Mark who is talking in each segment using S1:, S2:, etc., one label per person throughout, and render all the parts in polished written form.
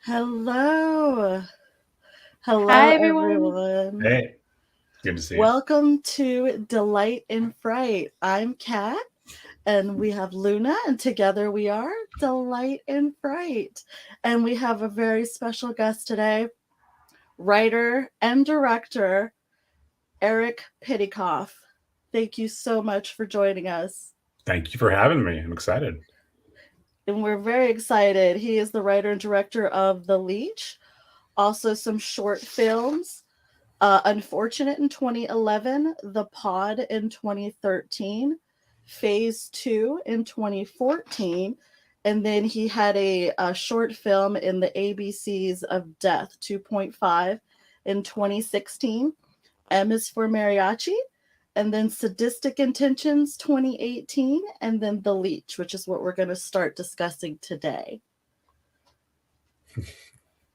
S1: Hello. Hello,
S2: Hi, everyone.
S1: everyone.
S3: Hey, good to see you.
S1: Welcome to Delight in Fright. I'm Kat, and we have Luna, and together we are Delight in Fright. And we have a very special guest today, writer and director Eric Pennycoff. Thank you so much for joining us.
S3: Thank you for having me. I'm excited.
S1: And we're very excited. He is the writer and director of The Leech, also some short films. Unfortunate in 2011, The Pod in 2013, Phase 2 in 2014, and then he had a short film in the ABCs of Death 2.5 in 2016. M is for Mariachi, and then Sadistic Intentions 2018, and then The Leech, which is what we're going to start discussing today.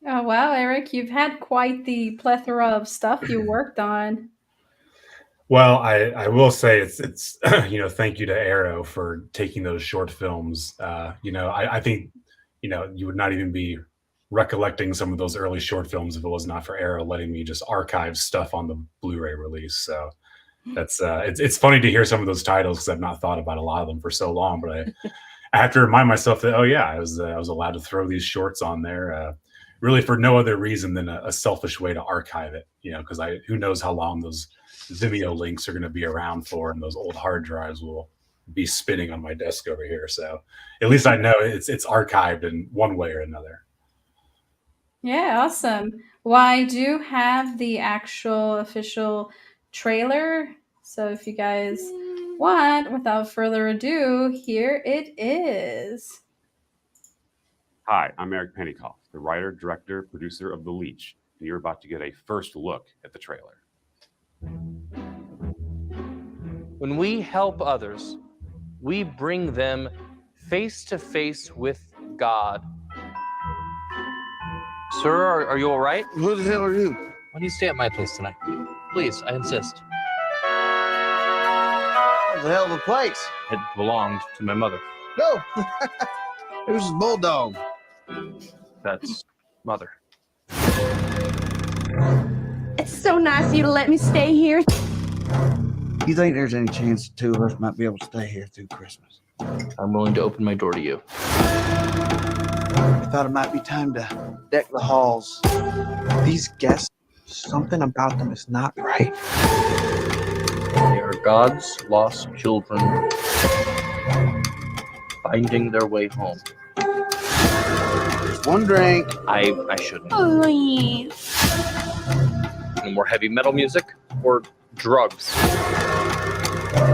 S2: Oh, wow, Eric, you've had quite the plethora of stuff you worked on.
S3: Well, I will say it's thank you to Arrow for taking those short films. I think you would not even be recollecting some of those early short films if it was not for Arrow letting me just archive stuff on the Blu-ray release. So that's it's funny to hear some of those titles because I've not thought about a lot of them for so long, but I have to remind myself that I was allowed to throw these shorts on there. Really for no other reason than a selfish way to archive it, because who knows how long those Vimeo links are going to be around for, and those old hard drives will be spinning on my desk over here. So at least I know it's archived in one way or another.
S2: Yeah, awesome. Well, I do have the actual official trailer. So if you guys want, without further ado, here it is.
S4: Hi, I'm Eric Pennycoff, the writer, director, producer of The Leech, and you're about to get a first look at the trailer.
S5: When we help others, we bring them face to face with God. Sir, are you all right?
S6: Who the hell are you?
S5: Why don't you stay at my place tonight? Please, I insist.
S6: It's a hell of a place.
S5: It belonged to my mother.
S6: No. It was a bulldog.
S5: That's mother.
S7: It's so nice of you to let me stay here.
S6: You think there's any chance the two of us might be able to stay here through Christmas?
S5: I'm willing to open my door to you.
S6: I thought it might be time to deck the halls. These guests, something about them is not right.
S5: They are God's lost children finding their way home.
S6: There's one drink.
S5: I shouldn't.
S7: Please.
S5: No more heavy metal music or drugs.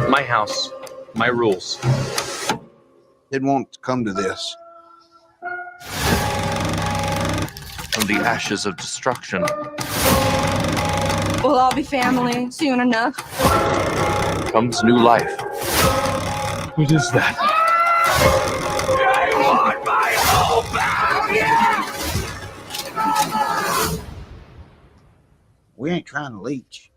S5: My house, my rules.
S6: Didn't want to come to this.
S5: From the ashes of destruction
S7: We'll all be family soon enough.
S5: comes new life. What is that?
S6: I want my home back! We ain't trying to leech.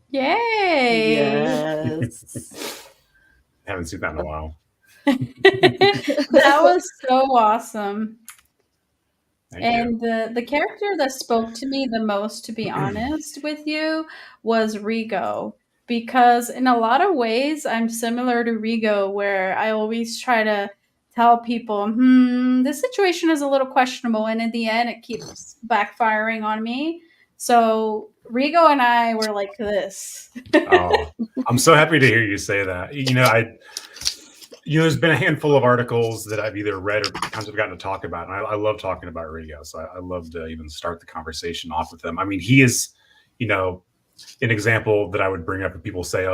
S2: Yay!
S1: Yes.
S3: Haven't seen that in a while.
S2: That was so awesome.
S3: Thank you.
S2: And the character that spoke to me the most, to be honest with you, was Rigo. Because in a lot of ways, I'm similar to Rigo, where I always try to tell people, this situation is a little questionable. And in the end, it keeps backfiring on me. So Rigo and I were like this.
S3: Oh, I'm so happy to hear you say that. There's been a handful of articles that I've either read or times I've gotten to talk about, and I love talking about Rigo. So I love to even start the conversation off with him. I mean, he is, an example that I would bring up if people say,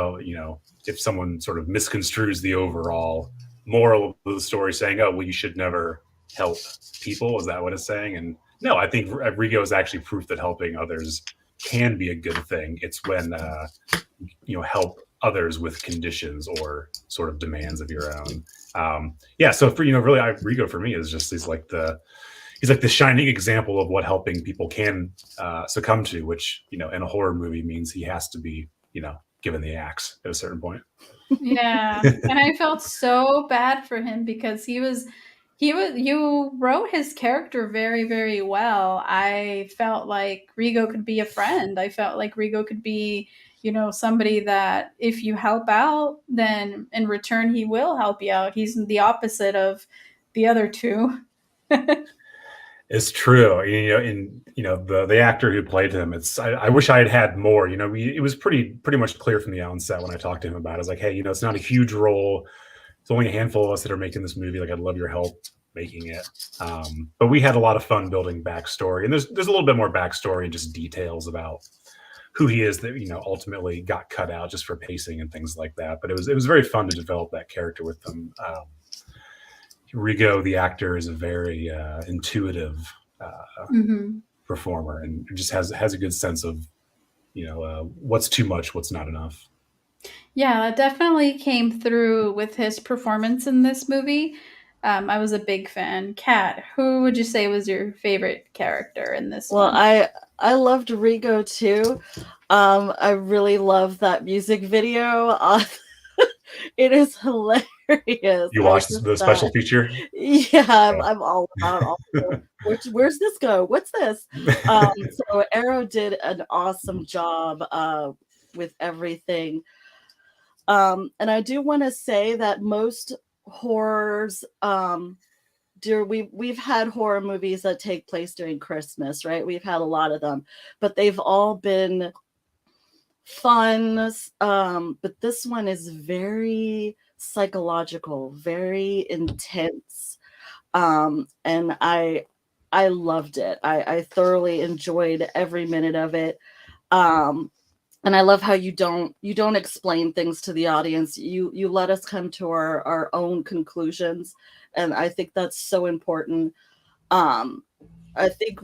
S3: if someone sort of misconstrues the overall moral of the story, saying, oh, well, you should never help people. Is that what it's saying? And no, I think Rigo is actually proof that helping others can be a good thing. It's when, help others with conditions or sort of demands of your own. So for really, Rigo for me is just he's like the shining example of what helping people can succumb to, which in a horror movie means he has to be given the axe at a certain point.
S2: Yeah. And I felt so bad for him because you wrote his character very, very well. I felt like Rigo could be a friend. I felt like Rigo could be, somebody that if you help out, then in return he will help you out. He's the opposite of the other two.
S3: It's true. The actor who played him, I wish I had had more. It was pretty much clear from the onset when I talked to him about it. I was like, hey, it's not a huge role. It's only a handful of us that are making this movie. Like, I'd love your help making it. But we had a lot of fun building backstory, and there's a little bit more backstory and just details about who he is that ultimately got cut out just for pacing and things like that. But it was very fun to develop that character with them. Rigo, the actor, is a very intuitive performer, and just has a good sense of what's too much, what's not enough.
S2: Yeah, that definitely came through with his performance in this movie. I was a big fan. Kat, who would you say was your favorite character in this
S1: Well,
S2: one?
S1: I loved Rigo too. I really love that music video. It is hilarious.
S3: You watched the special feature?
S1: Yeah, I'm all about all. Where's this go? What's this? So Arrow did an awesome job with everything. And I do want to say that most horrors, we've had horror movies that take place during Christmas, right? We've had a lot of them, but they've all been fun. But this one is very psychological, very intense. And I loved it. I thoroughly enjoyed every minute of it. And I love how you don't explain things to the audience. You let us come to our own conclusions. And I think that's so important. I think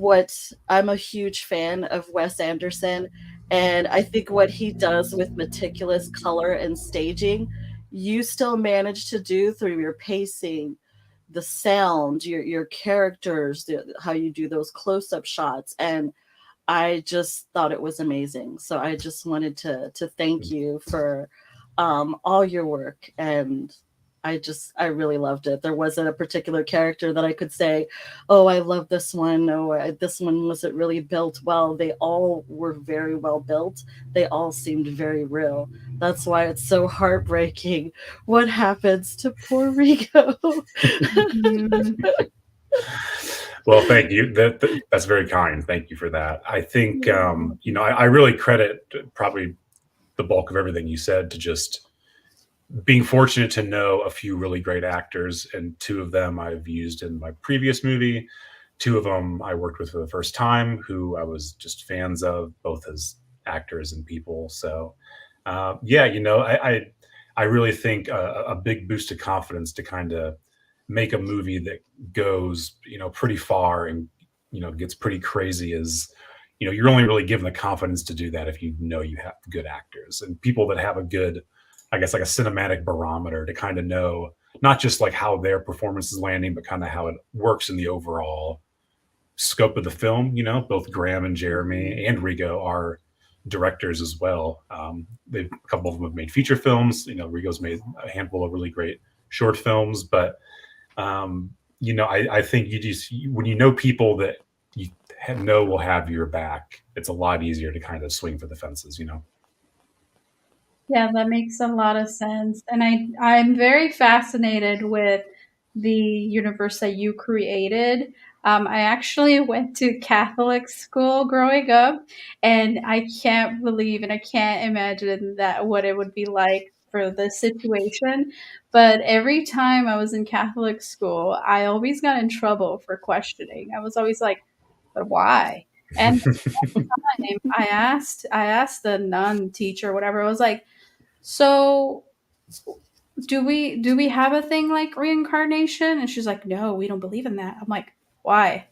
S1: I'm a huge fan of Wes Anderson, and I think what he does with meticulous color and staging, you still manage to do through your pacing, the sound, your characters, how you do those close-up shots. And I just thought it was amazing. So I just wanted to thank you for all your work. And I really loved it. There wasn't a particular character that I could say, oh, I love this one. Oh, this one wasn't really built well. They all were very well built. They all seemed very real. That's why it's so heartbreaking what happens to poor Rico.
S3: Well, thank you. That's very kind. Thank you for that. I think, I really credit probably the bulk of everything you said to just being fortunate to know a few really great actors, and two of them I've used in my previous movie. Two of them I worked with for the first time, who I was just fans of, both as actors and people. So, I really think a big boost of confidence to kind of make a movie that goes, pretty far and, gets pretty crazy is, you're only really given the confidence to do that if you know you have good actors and people that have a good, I guess, like a cinematic barometer to kind of know not just like how their performance is landing, but kind of how it works in the overall scope of the film. Both Graham and Jeremy and Rigo are directors as well. A couple of them have made feature films. Rigo's made a handful of really great short films, but I think when you know people that you know will have your back, it's a lot easier to kind of swing for the fences.
S2: Yeah, that makes a lot of sense. And I'm very fascinated with the universe that you created. I actually went to Catholic school growing up, and I can't believe and I can't imagine that what it would be like for this situation. But every time I was in Catholic school, I always got in trouble for questioning. I was always like, but why? And I asked the nun teacher, whatever. I was like, so do we have a thing like reincarnation? And she's like, no, we don't believe in that. I'm like, why?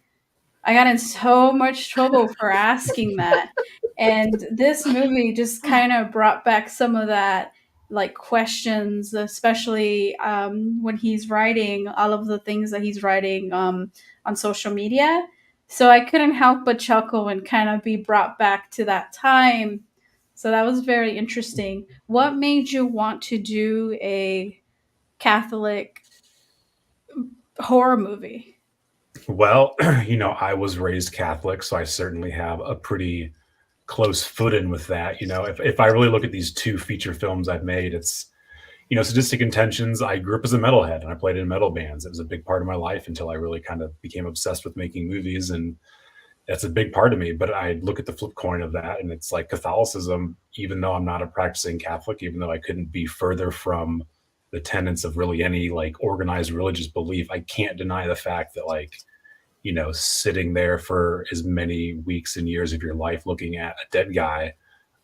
S2: I got in so much trouble for asking that. And this movie just kind of brought back some of that like questions, especially when he's writing all of the things that he's writing on social media. So I couldn't help but chuckle and kind of be brought back to that time. So that was very interesting. What made you want to do a Catholic horror movie?
S3: Well, I was raised Catholic, so I certainly have a pretty close foot in with that. If I really look at these two feature films I've made, it's Sadistic Intentions. I grew up as a metalhead and I played in metal bands. It was a big part of my life until I really kind of became obsessed with making movies, and that's a big part of me. But I look at the flip coin of that, and it's like Catholicism, even though I'm not a practicing Catholic, even though I couldn't be further from the tenets of really any like organized religious belief, I can't deny the fact that sitting there for as many weeks and years of your life looking at a dead guy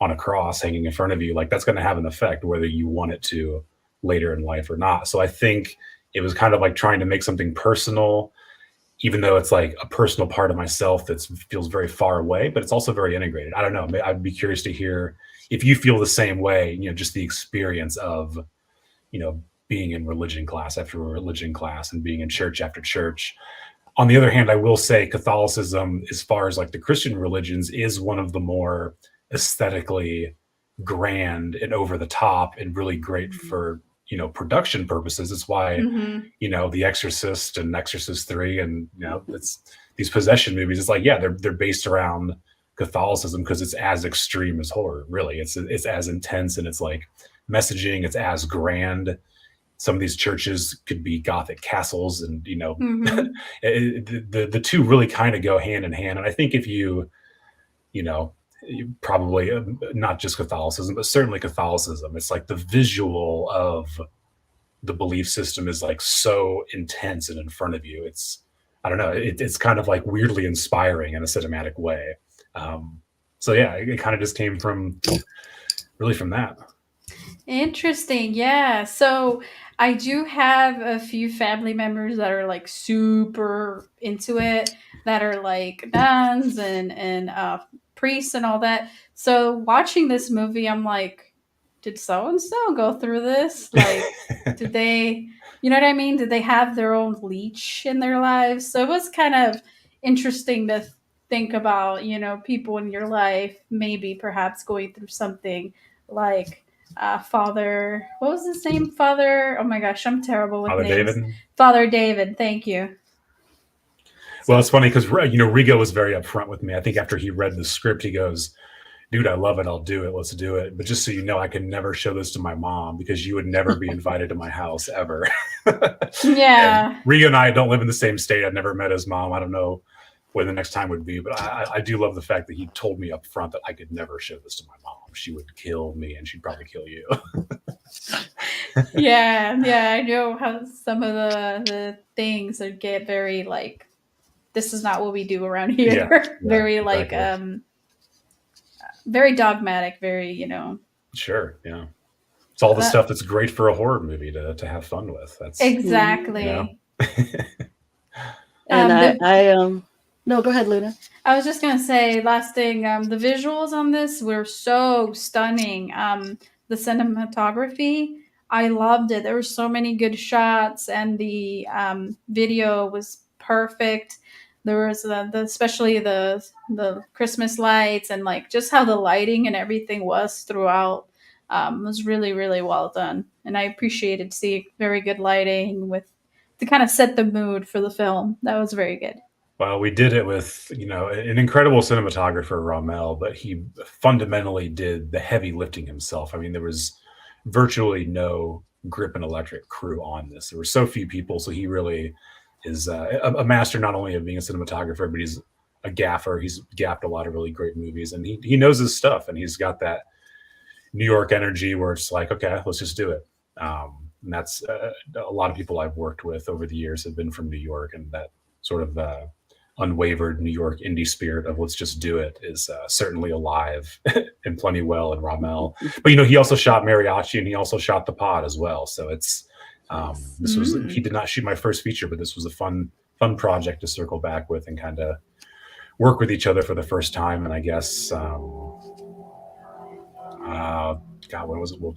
S3: on a cross hanging in front of you, like that's going to have an effect whether you want it to later in life or not. So I think it was kind of like trying to make something personal, even though it's like a personal part of myself that feels very far away, but it's also very integrated. I don't know. I'd be curious to hear if you feel the same way, just the experience of, being in religion class after religion class and being in church after church. On the other hand, I will say Catholicism, as far as like the Christian religions, is one of the more aesthetically grand and over the top and really great for, production purposes. It's why, The Exorcist and Exorcist 3 and, it's these possession movies. It's like, yeah, they're based around Catholicism because it's as extreme as horror, really. It's as intense and it's like messaging, it's as grand. Some of these churches could be Gothic castles, and the two really kind of go hand in hand. And I think if you probably not just Catholicism, but certainly Catholicism, it's like the visual of the belief system is like so intense and in front of you. I don't know, it's kind of like weirdly inspiring in a cinematic way. So yeah, it kind of just came from that.
S2: Interesting. Yeah. So I do have a few family members that are like super into it, that are like nuns and priests and all that. So watching this movie, I'm like, did so and so go through this? Like, did they, you know what I mean? Did they have their own leech in their lives? So it was kind of interesting to think about, people in your life maybe perhaps going through something like Father, what was his name? Oh my gosh, I'm terrible with
S3: Father
S2: names.
S3: David.
S2: Father David, thank you.
S3: Well, it's funny because Rigo was very upfront with me. I think after he read the script, he goes, "Dude, I love it. I'll do it. Let's do it. But just so you know, I can never show this to my mom because you would never be invited to my house ever."
S2: Yeah.
S3: And Rigo and I don't live in the same state. I've never met his mom. I don't know when the next time would be, but I do love the fact that he told me up front that I could never show this to my mom. She would kill me and she'd probably kill you.
S2: Yeah, I know how some of the things would get very like, this is not what we do around here.
S3: Yeah,
S2: very
S3: exactly.
S2: like very dogmatic, very,
S3: Sure, yeah. It's all the stuff that's great for a horror movie to have fun with. That's
S2: exactly.
S1: And no, go ahead, Luna.
S2: I was just gonna say, last thing, the visuals on this were so stunning. The cinematography, I loved it. There were so many good shots, and the video was perfect. There was especially the Christmas lights, and like just how the lighting and everything was throughout was really, really well done. And I appreciated seeing very good lighting to kind of set the mood for the film. That was very good.
S3: Well, we did it with, an incredible cinematographer, Ramel, but he fundamentally did the heavy lifting himself. I mean, there was virtually no grip and electric crew on this. There were so few people, so he really is a master not only of being a cinematographer, but he's a gaffer. He's gaffed a lot of really great movies, and he knows his stuff, and he's got that New York energy where it's like, okay, let's just do it. And that's a lot of people I've worked with over the years have been from New York, and that sort of unwavered New York indie spirit of let's just do it is certainly alive and plenty well in Ramel. But he also shot Mariachi and he also shot The Pod as well. So it's he did not shoot my first feature, but this was a fun project to circle back with and kind of work with each other for the first time. And I guess when was it? Well,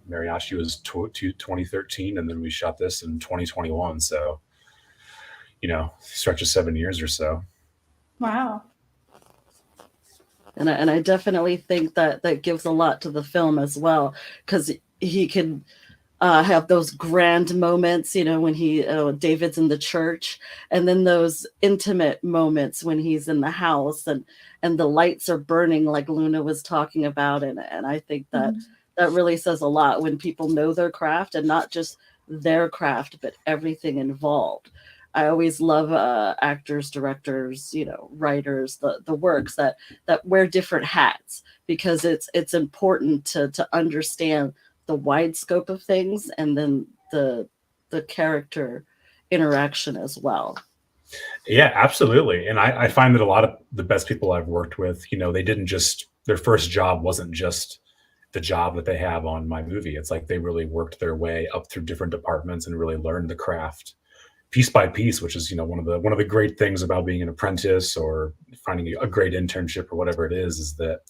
S3: Mariachi was 2013, and then we shot this in 2021. So stretch of 7 years or so.
S2: Wow.
S1: And I definitely think that that gives a lot to the film as well, because he can have those grand moments, you know, when David's in the church, and then those intimate moments when he's in the house, and the lights are burning, like Luna was talking about, and I think that that really says a lot when people know their craft, and not just their craft, but everything involved. I always love actors, directors, you know, writers, the works that wear different hats, because it's important to understand the wide scope of things, and then the character interaction as well.
S3: Yeah, absolutely. And I find that a lot of the best people I've worked with, you know, they didn't just, their first job wasn't just the job that they have on my movie. It's like they really worked their way up through different departments and really learned the craft piece by piece, which is, you know, one of the great things about being an apprentice or finding a great internship or whatever it is that,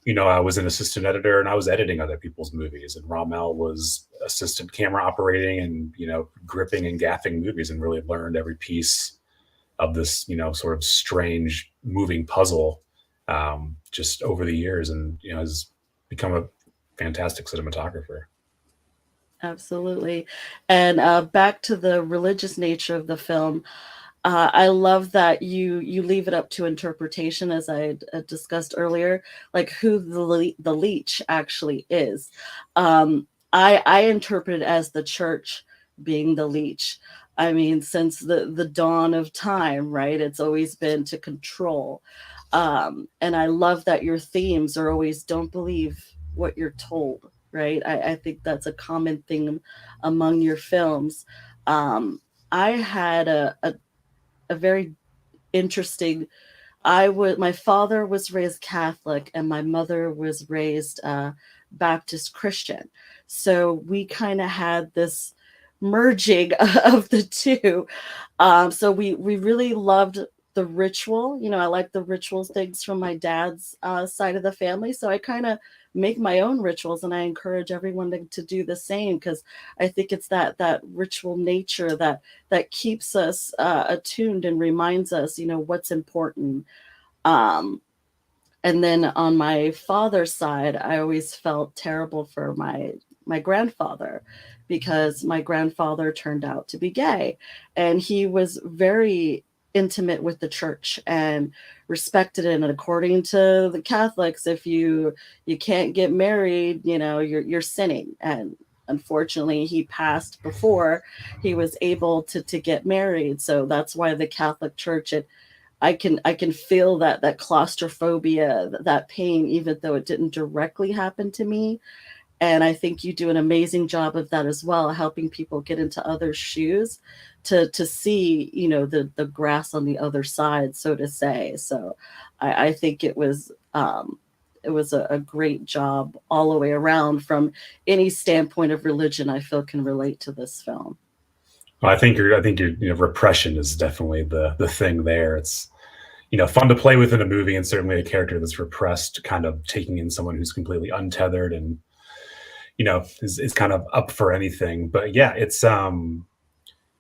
S3: you know, I was an assistant editor and I was editing other people's movies, and Ramel was assistant camera operating and, you know, gripping and gaffing movies, and really learned every piece of this, you know, sort of strange moving puzzle just over the years, and, you know, has become a fantastic cinematographer.
S1: Absolutely. And back to the religious nature of the film, I love that you leave it up to interpretation, as I discussed earlier, like who the leech actually is. I interpret it as the church being the leech. I mean, since the dawn of time, right? It's always been to control. And I love that your themes are always don't believe what you're told, right? I think that's a common thing among your films. I had a very interesting. My father was raised Catholic and my mother was raised Baptist Christian, so we kind of had this merging of the two. So we really loved the ritual. You know, I like the rituals things from my dad's side of the family, so I kind of make my own rituals, and I encourage everyone to do the same, because I think it's that ritual nature that keeps us attuned and reminds us, you know, what's important. And then on my father's side, I always felt terrible for my grandfather, because my grandfather turned out to be gay, and he was very intimate with the church and respected it. And according to the Catholics, if you can't get married, you know, you're sinning. And unfortunately, he passed before he was able to get married. So that's why the Catholic Church, I can feel that claustrophobia, that pain, even though it didn't directly happen to me. And I think you do an amazing job of that as well, helping people get into others' shoes to see, you know, the grass on the other side, so to say. So I think it was a great job all the way around, from any standpoint of religion I feel can relate to this film.
S3: Well, I think your you know, repression is definitely the thing there. It's, you know, fun to play with in a movie, and certainly a character that's repressed, kind of taking in someone who's completely untethered and, you know, is kind of up for anything. But yeah, it's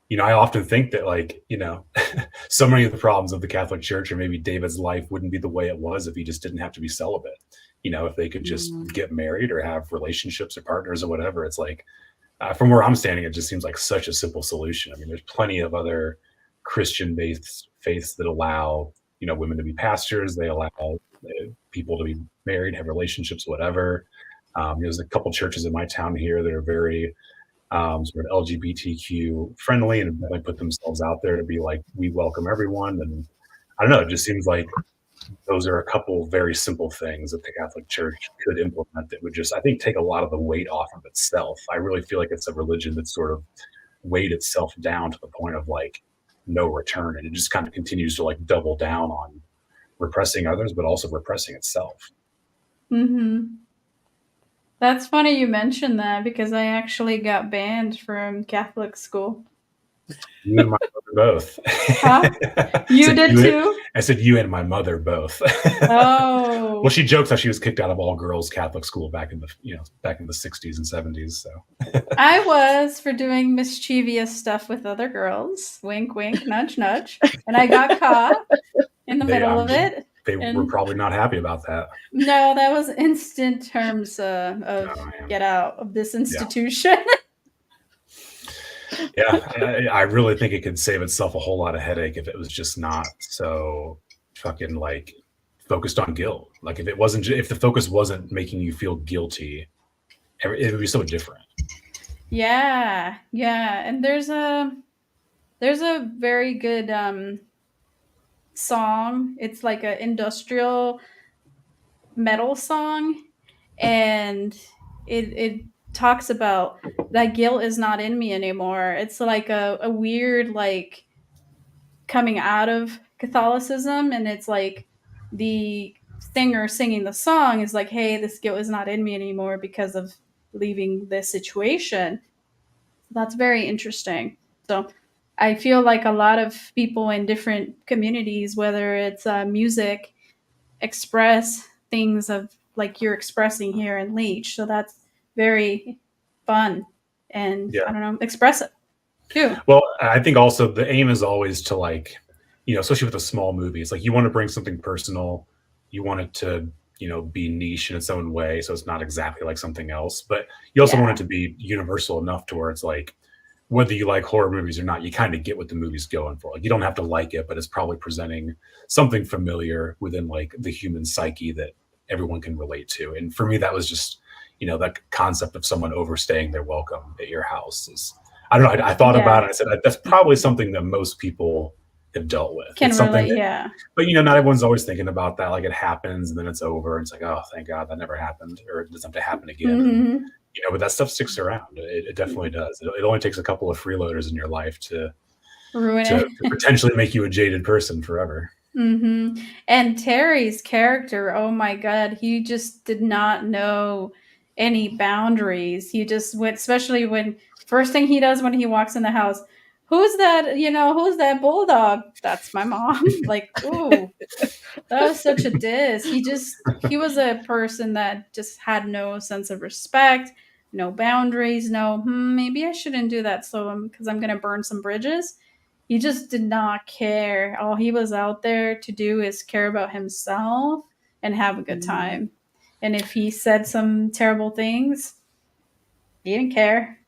S3: you know, I often think that, like, you know, so many of the problems of the Catholic Church, or maybe David's life, wouldn't be the way it was if he just didn't have to be celibate. You know, if they could just get married or have relationships or partners or whatever. It's like, from where I'm standing, it just seems like such a simple solution. I mean, there's plenty of other Christian-based faiths that allow, you know, women to be pastors. They allow people to be married, have relationships, whatever. There's a couple churches in my town here that are very sort of LGBTQ friendly, and they put themselves out there to be like, we welcome everyone. And I don't know, it just seems like those are a couple very simple things that the Catholic Church could implement that would just, I think, take a lot of the weight off of itself. I really feel like it's a religion that sort of weighed itself down to the point of like no return, and it just kind of continues to like double down on repressing others, but also repressing itself.
S2: Mm-hmm. That's funny you mentioned that, because I actually got banned from Catholic school.
S3: You and my mother both.
S2: Huh? You did too?
S3: I said you and my mother both.
S2: Oh.
S3: Well, she jokes how she was kicked out of all girls Catholic school back in the 60s and 70s. So
S2: I was, for doing mischievous stuff with other girls. Wink, wink, nudge, nudge. And I got caught in the middle of it.
S3: they were probably not happy about that.
S2: No, that was instant terms of
S3: man.
S2: get out of this institution.
S3: Yeah, I really think it could save itself a whole lot of headache if it was just not so fucking like focused on guilt. Like if it wasn't, if the focus wasn't making you feel guilty, it would be so different.
S2: Yeah, and there's a very good song. It's like an industrial metal song, and it talks about that guilt is not in me anymore. It's like a weird like coming out of Catholicism, and it's like the singer singing the song is like, hey, this guilt is not in me anymore because of leaving this situation. That's very interesting. So I feel like a lot of people in different communities, whether it's music, express things of like you're expressing here in Leech. So that's very fun and I don't know, expressive too.
S3: Well, I think also the aim is always to like, especially with the small movies, like you want to bring something personal, you want it to, be niche in its own way. So it's not exactly like something else, but you also want it to be universal enough to where it's like, whether you like horror movies or not, you kind of get what the movie's going for. Like you don't have to like it, but it's probably presenting something familiar within like the human psyche that everyone can relate to. And for me, that was just, that concept of someone overstaying their welcome at your house is, I don't know. I thought about it. I said, that's probably something that most people have dealt with.
S2: Can relate,
S3: But, not everyone's always thinking about that. Like it happens and then it's over. And it's like, oh, thank God that never happened, or it doesn't have to happen again. But that stuff sticks around. It definitely does. It only takes a couple of freeloaders in your life to
S2: ruin it,
S3: to potentially make you a jaded person forever.
S2: And Terry's character, oh my God, he just did not know any boundaries. He just went, especially when first thing he does when he walks in the house, who's that? Who's that bulldog? That's my mom. Like, ooh, that was such a diss. He was a person that just had no sense of respect, no boundaries, no, maybe I shouldn't do that. So because I'm going to burn some bridges. He just did not care. All he was out there to do is care about himself and have a good time. And if he said some terrible things, he didn't care.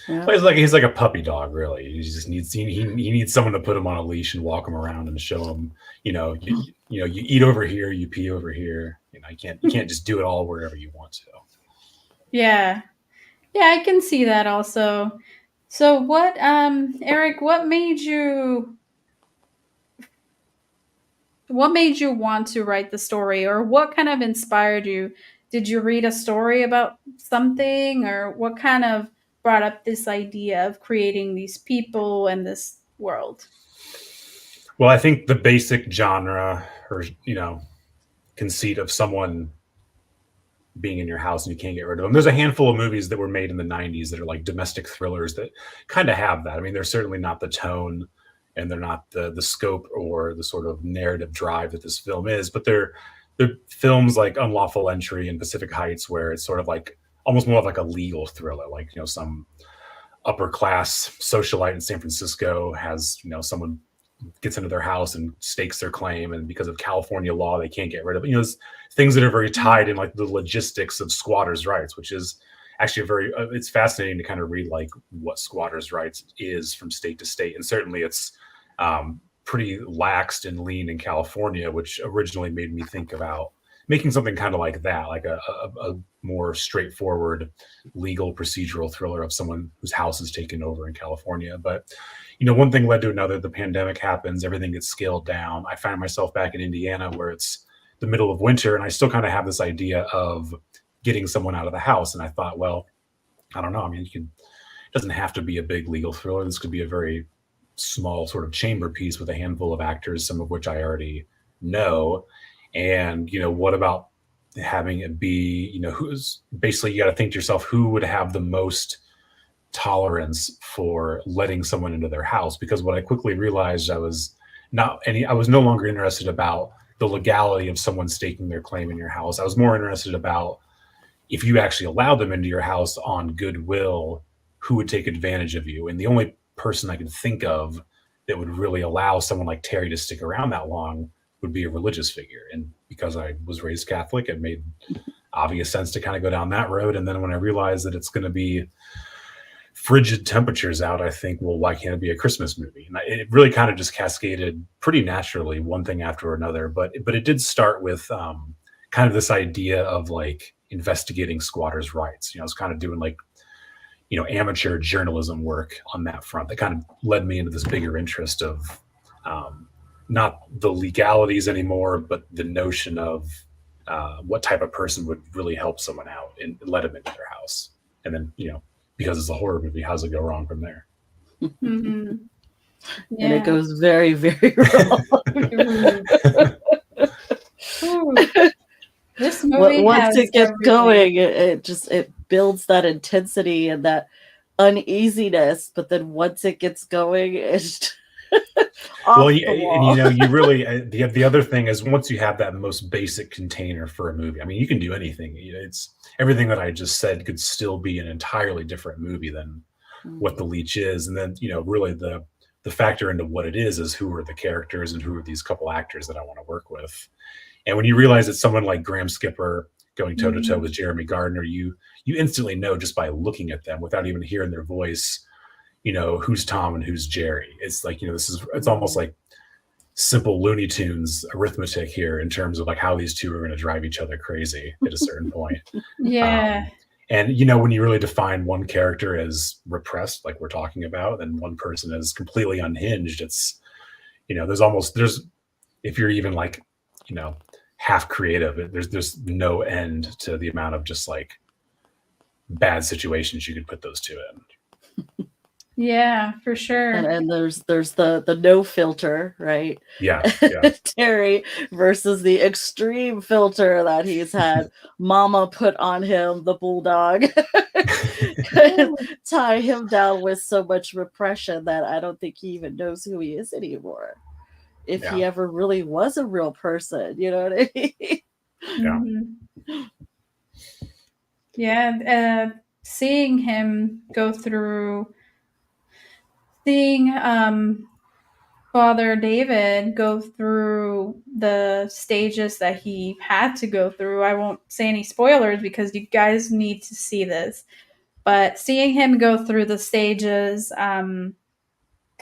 S3: Yeah. He's like a puppy dog, really. He just needs he needs someone to put him on a leash and walk him around and show him, you eat over here, you pee over here. You can't just do it all wherever you want to.
S2: Yeah, I can see that also. So what, Eric, what made you want to write the story, or what kind of inspired you? Did you read a story about something, or what kind of brought up this idea of creating these people and this world?
S3: Well, I think the basic genre or, conceit of someone being in your house and you can't get rid of them. There's a handful of movies that were made in the 90s that are like domestic thrillers that kind of have that. I mean, they're certainly not the tone and they're not the scope or the sort of narrative drive that this film is, but they're films like Unlawful Entry and Pacific Heights, where it's sort of like almost more of like a legal thriller, like, some upper class socialite in San Francisco has, someone gets into their house and stakes their claim, and because of California law, they can't get rid of it. Things that are very tied in like the logistics of squatters' rights, which is actually it's fascinating to kind of read like what squatters' rights is from state to state. And certainly it's pretty laxed and lean in California, which originally made me think about making something kind of like that, like a more straightforward legal procedural thriller of someone whose house is taken over in California. But, one thing led to another. The pandemic happens, everything gets scaled down. I find myself back in Indiana where it's the middle of winter, and I still kind of have this idea of getting someone out of the house. And I thought, well, I don't know. I mean, it doesn't have to be a big legal thriller. This could be a very small sort of chamber piece with a handful of actors, some of which I already know. And, what about having it be, who's basically, you got to think to yourself, who would have the most tolerance for letting someone into their house? Because what I quickly realized, I was no longer interested about the legality of someone staking their claim in your house. I was more interested about if you actually allowed them into your house on goodwill, who would take advantage of you? And the only person I could think of that would really allow someone like Terry to stick around that long would be a religious figure. And because I was raised Catholic, it made obvious sense to kind of go down that road. And then when I realized that it's going to be frigid temperatures out, I think, well, why can't it be a Christmas movie? And it really kind of just cascaded pretty naturally, one thing after another. But it did start with kind of this idea of like investigating squatters' rights. I was kind of doing like, amateur journalism work on that front. That kind of led me into this bigger interest of not the legalities anymore, but the notion of what type of person would really help someone out and let them into their house. And then, because it's a horror movie, how's it go wrong from there?
S2: Mm-hmm. Yeah.
S1: And it goes very, very wrong.
S2: This movie
S1: once it gets
S2: everything.
S1: going, it builds that intensity and that uneasiness. But then once it gets going, it's off the wall.
S3: And you really the other thing is, once you have that most basic container for a movie, I mean, you can do anything. It's everything that I just said could still be an entirely different movie than what The Leech is. And then really the factor into what it is who are the characters and who are these couple actors that I want to work with. And when you realize that someone like Graham Skipper going toe to toe with Jeremy Gardner, you instantly know just by looking at them without even hearing their voice, who's Tom and who's Jerry. It's like, it's almost like simple Looney Tunes arithmetic here in terms of like how these two are going to drive each other crazy at a certain point.
S2: Yeah.
S3: And when you really define one character as repressed, like we're talking about, and one person as completely unhinged, it's, there's if you're even like, half creative, there's no end to the amount of just like bad situations you could put those two in.
S2: Yeah, for sure.
S1: And there's the no filter, right?
S3: Yeah.
S1: Terry versus the extreme filter that he's had Mama put on him, the bulldog. Tie him down with so much repression that I don't think he even knows who he is anymore. If he ever really was a real person, you know what I mean?
S3: Yeah.
S2: Mm-hmm. Yeah. Seeing him go through, seeing Father David go through the stages that he had to go through. I won't say any spoilers because you guys need to see this. But seeing him go through the stages kind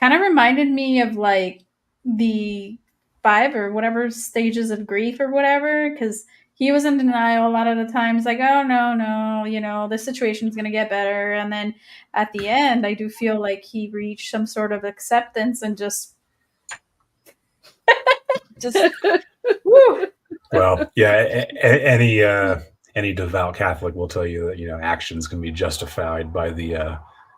S2: of reminded me of like the 5 or whatever stages of grief or whatever, because he was in denial a lot of the times, like, oh no, this situation's going to get better. And then at the end, I do feel like he reached some sort of acceptance and just woo.
S3: Well, yeah, any devout Catholic will tell you that, actions can be justified by the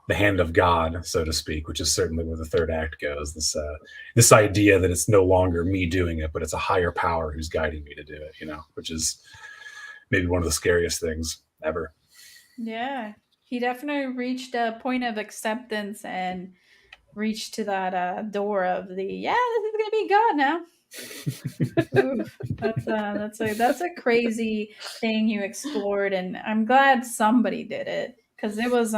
S3: hand of God, so to speak, which is certainly where the third act goes. This idea that it's no longer me doing it, but it's a higher power who's guiding me to do it, which is maybe one of the scariest things ever.
S2: Yeah, he definitely reached a point of acceptance and reached to that door of the, this is gonna be God now. Oof, that's a crazy thing you explored, and I'm glad somebody did it because it was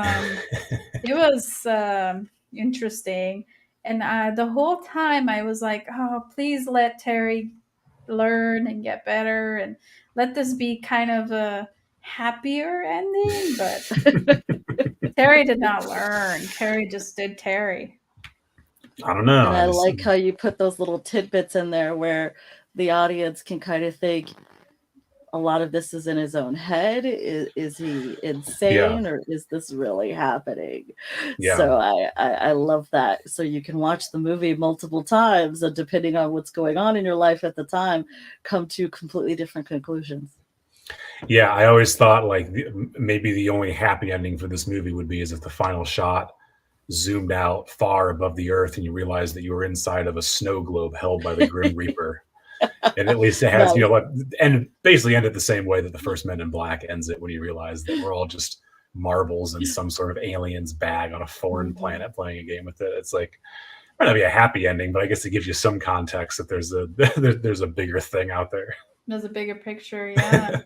S2: interesting. And the whole time I was like, oh, please let Terry learn and get better, and let this be kind of a happier ending. But Terry did not learn. Terry just did Terry.
S3: I don't know.
S1: And I like how you put those little tidbits in there where the audience can kind of think a lot of this is in his own head. Is he insane, or is this really happening?
S3: Yeah.
S1: So I love that. So you can watch the movie multiple times, and depending on what's going on in your life at the time, come to completely different conclusions.
S3: Yeah, I always thought like maybe the only happy ending for this movie would be is if the final shot zoomed out far above the earth and you realize that you were inside of a snow globe held by the Grim Reaper. And at least it has, and basically ended the same way that the first Men in Black ends it, when you realize that we're all just marbles in some sort of alien's bag on a foreign planet playing a game with it. It's like, it might not be a happy ending, but I guess it gives you some context that there's a bigger thing out there.
S2: There's a bigger picture, yeah.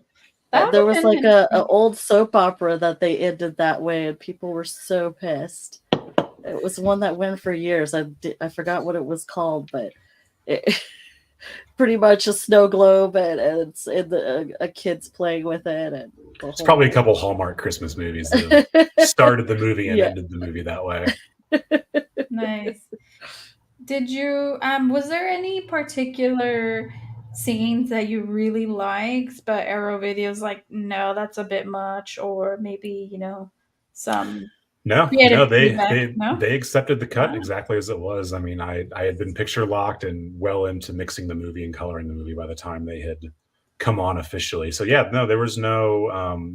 S1: There was like a old soap opera that they ended that way, and people were so pissed. It was one that went for years. I forgot what it was called, but pretty much a snow globe, and it's a kid's playing with it, and
S3: It's probably a couple Hallmark Christmas movies that have started the movie and ended the movie that way.
S2: Nice. Did you was there any particular scenes that you really liked, but Arrow Video's like, no, that's a bit much, or maybe, some
S3: No,
S2: creative
S3: they
S2: feedback? No?
S3: they accepted the cut
S2: Ah.
S3: exactly as it was. I mean, I had been picture locked and well into mixing the movie and coloring the movie by the time they had come on officially. So yeah, no, there was no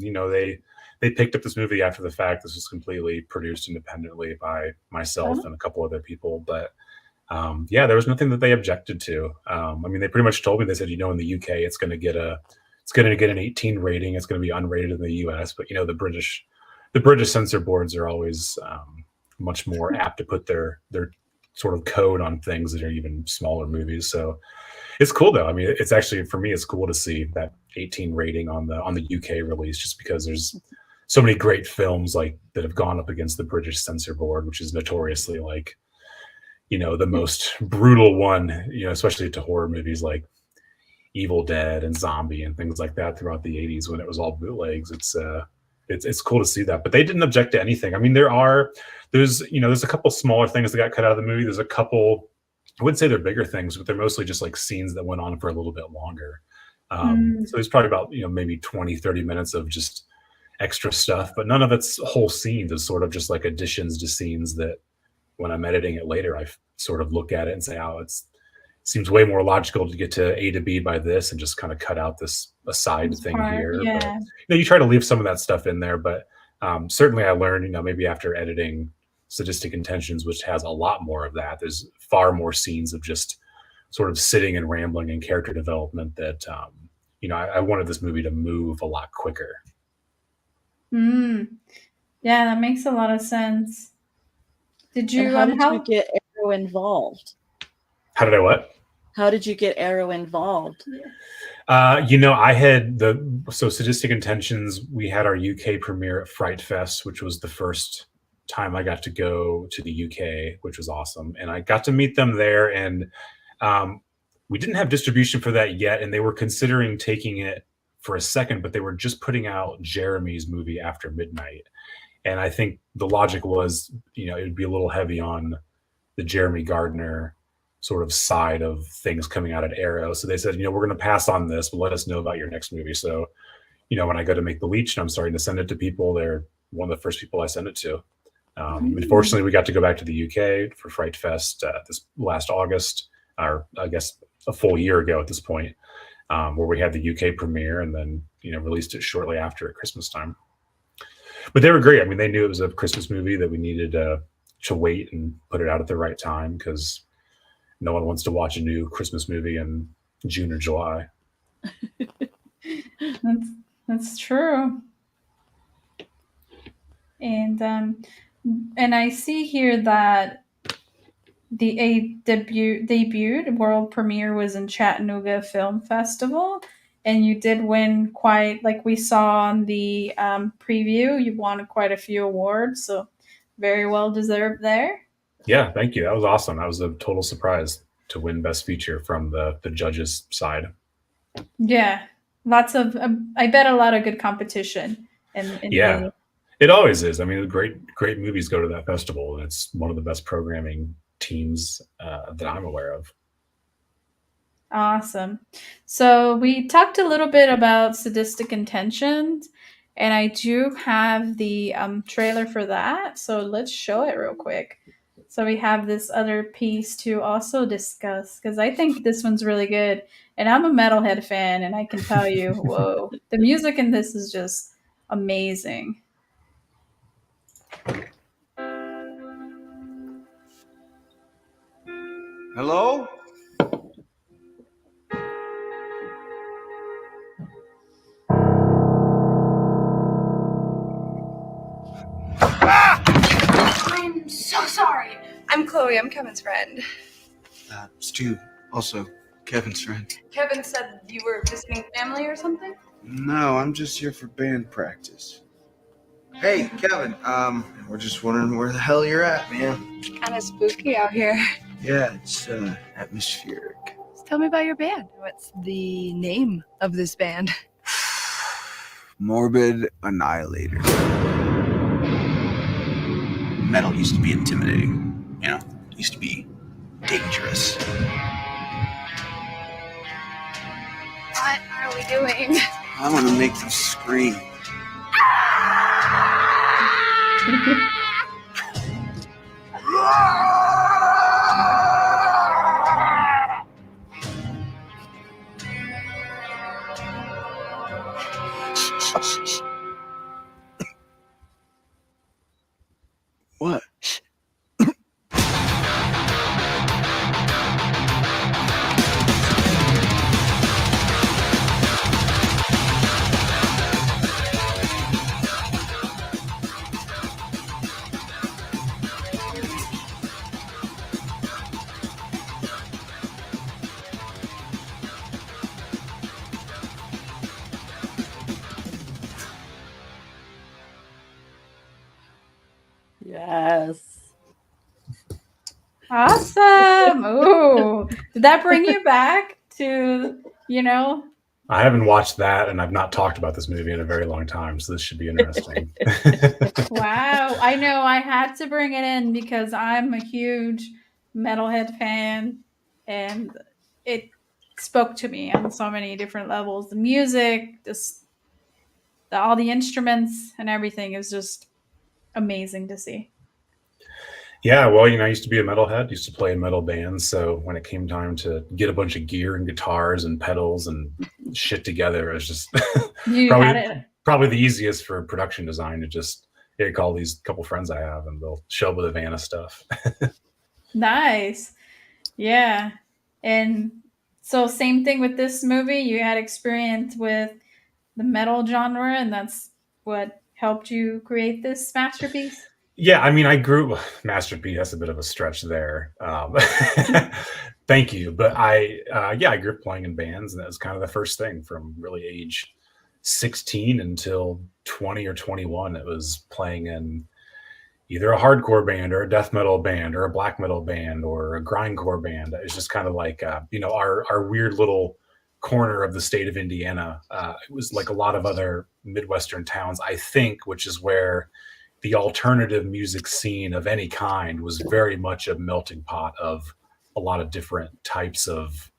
S3: they picked up this movie after the fact. This was completely produced independently by myself and a couple other people, but yeah, there was nothing that they objected to. I mean, they pretty much told me, they said, in the UK, it's going to get an 18 rating. It's going to be unrated in the US, but the British censor boards are always much more apt to put their sort of code on things that are even smaller movies. So it's cool though. I mean, it's actually, for me, it's cool to see that 18 rating on the UK release, just because there's so many great films like that have gone up against the British censor board, which is notoriously like, the most brutal one, especially to horror movies like Evil Dead and Zombie and things like that throughout the 80s when it was all bootlegs. It's cool to see that, but they didn't object to anything. I mean, there's a couple smaller things that got cut out of the movie. There's a couple, I wouldn't say they're bigger things, but they're mostly just like scenes that went on for a little bit longer. So there's probably about, maybe 20-30 minutes of just extra stuff, but none of it's whole scenes. Is sort of just like additions to scenes that when I'm editing it later, I sort of look at it and say, oh, it seems way more logical to get to A to B by this, and just kind of cut out this aside thing here.
S2: Yeah.
S3: But, you try to leave some of that stuff in there, but certainly I learned, maybe after editing Sadistic Intentions, which has a lot more of that, there's far more scenes of just sort of sitting and rambling and character development that, I wanted this movie to move a lot quicker.
S2: Yeah, that makes a lot of sense. Did you?
S1: And how did you get Arrow involved?
S3: How did I what?
S1: How did you get Arrow involved?
S3: I had Sadistic Intentions, we had our UK premiere at Fright Fest, which was the first time I got to go to the UK, which was awesome. And I got to meet them there, and we didn't have distribution for that yet, and they were considering taking it for a second, but they were just putting out Jeremy's movie After Midnight. And I think the logic was, it would be a little heavy on the Jeremy Gardner sort of side of things coming out at Arrow. So they said, we're going to pass on this, but let us know about your next movie. So, when I go to make The Leech and I'm starting to send it to people, they're one of the first people I send it to. Unfortunately, we got to go back to the UK for Fright Fest this last August, or I guess a full year ago at this point, where we had the UK premiere and then, released it shortly after at Christmas time. But they were great. I mean, they knew it was a Christmas movie that we needed to wait and put it out at the right time, because no one wants to watch a new Christmas movie in June or July.
S2: That's true. And I see here that the debuted world premiere was in Chattanooga Film Festival, and you did win quite, like we saw on the preview, you won quite a few awards, so very well deserved there.
S3: Yeah, thank you. That was awesome. That was a total surprise to win Best Feature from the judges' side.
S2: Yeah, lots of, I bet a lot of good competition.
S3: Yeah, it always is. I mean, great movies go to that festival, and it's one of the best programming teams that I'm aware of.
S2: Awesome. So we talked a little bit about Sadistic Intentions, and I do have the trailer for that. So let's show it real quick. So we have this other piece to also discuss, because I think this one's really good. And I'm a Metalhead fan, and I can tell you, whoa, the music in this is just amazing.
S6: Hello?
S7: I'm so sorry. I'm Chloe. I'm Kevin's friend.
S6: Stu, also Kevin's friend.
S7: Kevin said you were visiting family or something?
S8: No, I'm just here for band practice. Hey, Kevin, we're just wondering where the hell you're at, man.
S7: Kind of spooky out here.
S8: Yeah, it's atmospheric.
S7: It's Tell me about your band. What's the name of this band?
S8: Morbid Annihilator.
S9: Metal used to be intimidating. You know, it used to be dangerous.
S7: What are we doing?
S8: I want to make them scream. What?
S1: Yes.
S2: Awesome. Ooh. Did that bring you back to, you know?
S3: I haven't watched that, and I've not talked about this movie in a very long time, so this should be interesting.
S2: Wow. I know I had to bring it in because I'm a huge metalhead fan, and it spoke to me on so many different levels. The music, just all the instruments and everything is just amazing to see.
S3: Yeah, well, I used to be a metalhead, used to play in metal bands. So when it came time to get a bunch of gear and guitars and pedals and shit together, it was just
S2: You had it.
S3: probably the easiest for production design to just call these couple friends I have and they'll show up with a van of stuff.
S2: Nice. Yeah. And so same thing with this movie. You had experience with the metal genre, and that's what helped you create this masterpiece?
S3: Yeah, I mean, I grew masterpiece. That's a bit of a stretch there. Thank you, but I grew up playing in bands, and that was kind of the first thing from really age 16 until 20 or 21. It was playing in either a hardcore band or a death metal band or a black metal band or a grindcore band. It was just kind of like our weird little corner of the state of Indiana. It was like a lot of other Midwestern towns, I think, which is where the alternative music scene of any kind was very much a melting pot of a lot of different types of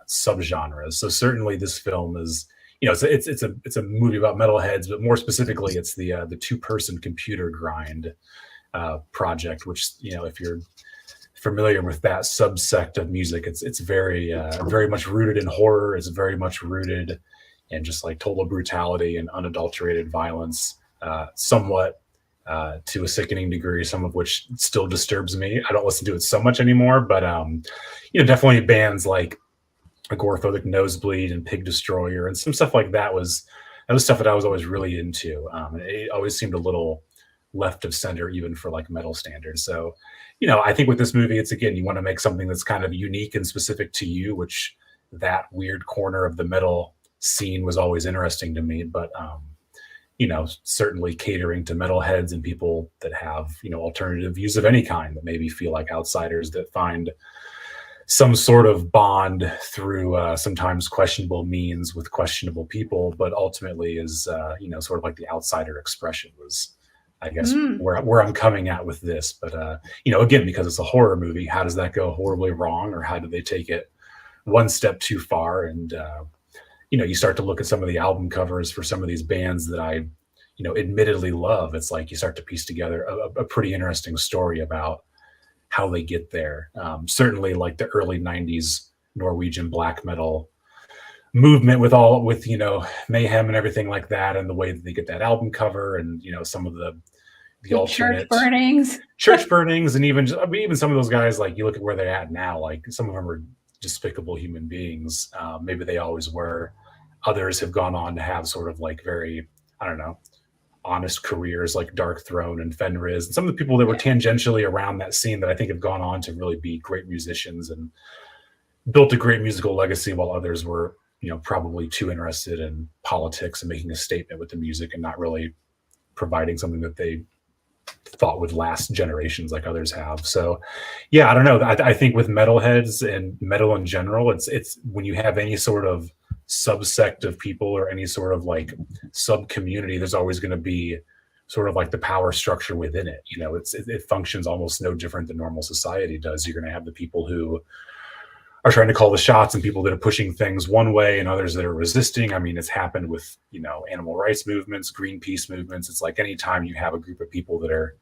S3: subgenres. So certainly this film is, it's a movie about metalheads, but more specifically, it's the two-person computer grind project, which, if you're familiar with that subsect of music, it's very very much rooted in horror. It's very much rooted in just like total brutality and unadulterated violence, somewhat to a sickening degree, some of which still disturbs me. I don't listen to it so much anymore, but definitely bands like Agoraphobic Nosebleed and Pig Destroyer and some stuff like that was stuff that I was always really into. It always seemed a little left of center, even for like metal standards. So, I think with this movie, it's, again, you want to make something that's kind of unique and specific to you, which that weird corner of the metal scene was always interesting to me. But certainly catering to metalheads and people that have, alternative views of any kind that maybe feel like outsiders, that find some sort of bond through sometimes questionable means with questionable people, but ultimately is, sort of like the outsider expression was, I guess, where I'm coming at with this. But, again, because it's a horror movie, how does that go horribly wrong? Or how do they take it one step too far? And, you start to look at some of the album covers for some of these bands that I, admittedly love. It's like you start to piece together a pretty interesting story about how they get there. Certainly like the early 90s Norwegian black metal movement with Mayhem and everything like that, and the way that they get that album cover, and, some of the alternate church burnings, and even some of those guys, like you look at where they're at now, like some of them are despicable human beings. Maybe they always were. Others have gone on to have sort of like very, I don't know, honest careers like Dark Throne and Fenriz, and some of the people that were tangentially around that scene that I think have gone on to really be great musicians and built a great musical legacy, while others were, probably too interested in politics and making a statement with the music and not really providing something that they thought would last generations like others have. So yeah, I don't know. I think with metalheads and metal in general, it's when you have any sort of subsect of people or any sort of like sub community, there's always going to be sort of like the power structure within it. You know, it functions almost no different than normal society does. You're going to have the people who are trying to call the shots and people that are pushing things one way and others that are resisting. I mean, it's happened with, you know, animal rights movements, Greenpeace movements. It's like anytime you have a group of people that are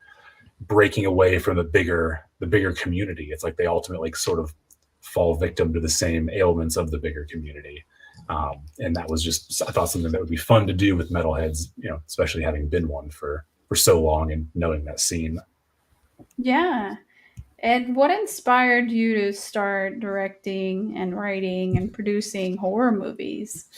S3: breaking away from the bigger community, it's like they ultimately sort of fall victim to the same ailments of the bigger community. And that was just, I thought, something that would be fun to do with metalheads, you know, especially having been one for so long and knowing that scene.
S2: Yeah. And what inspired you to start directing and writing and producing horror movies?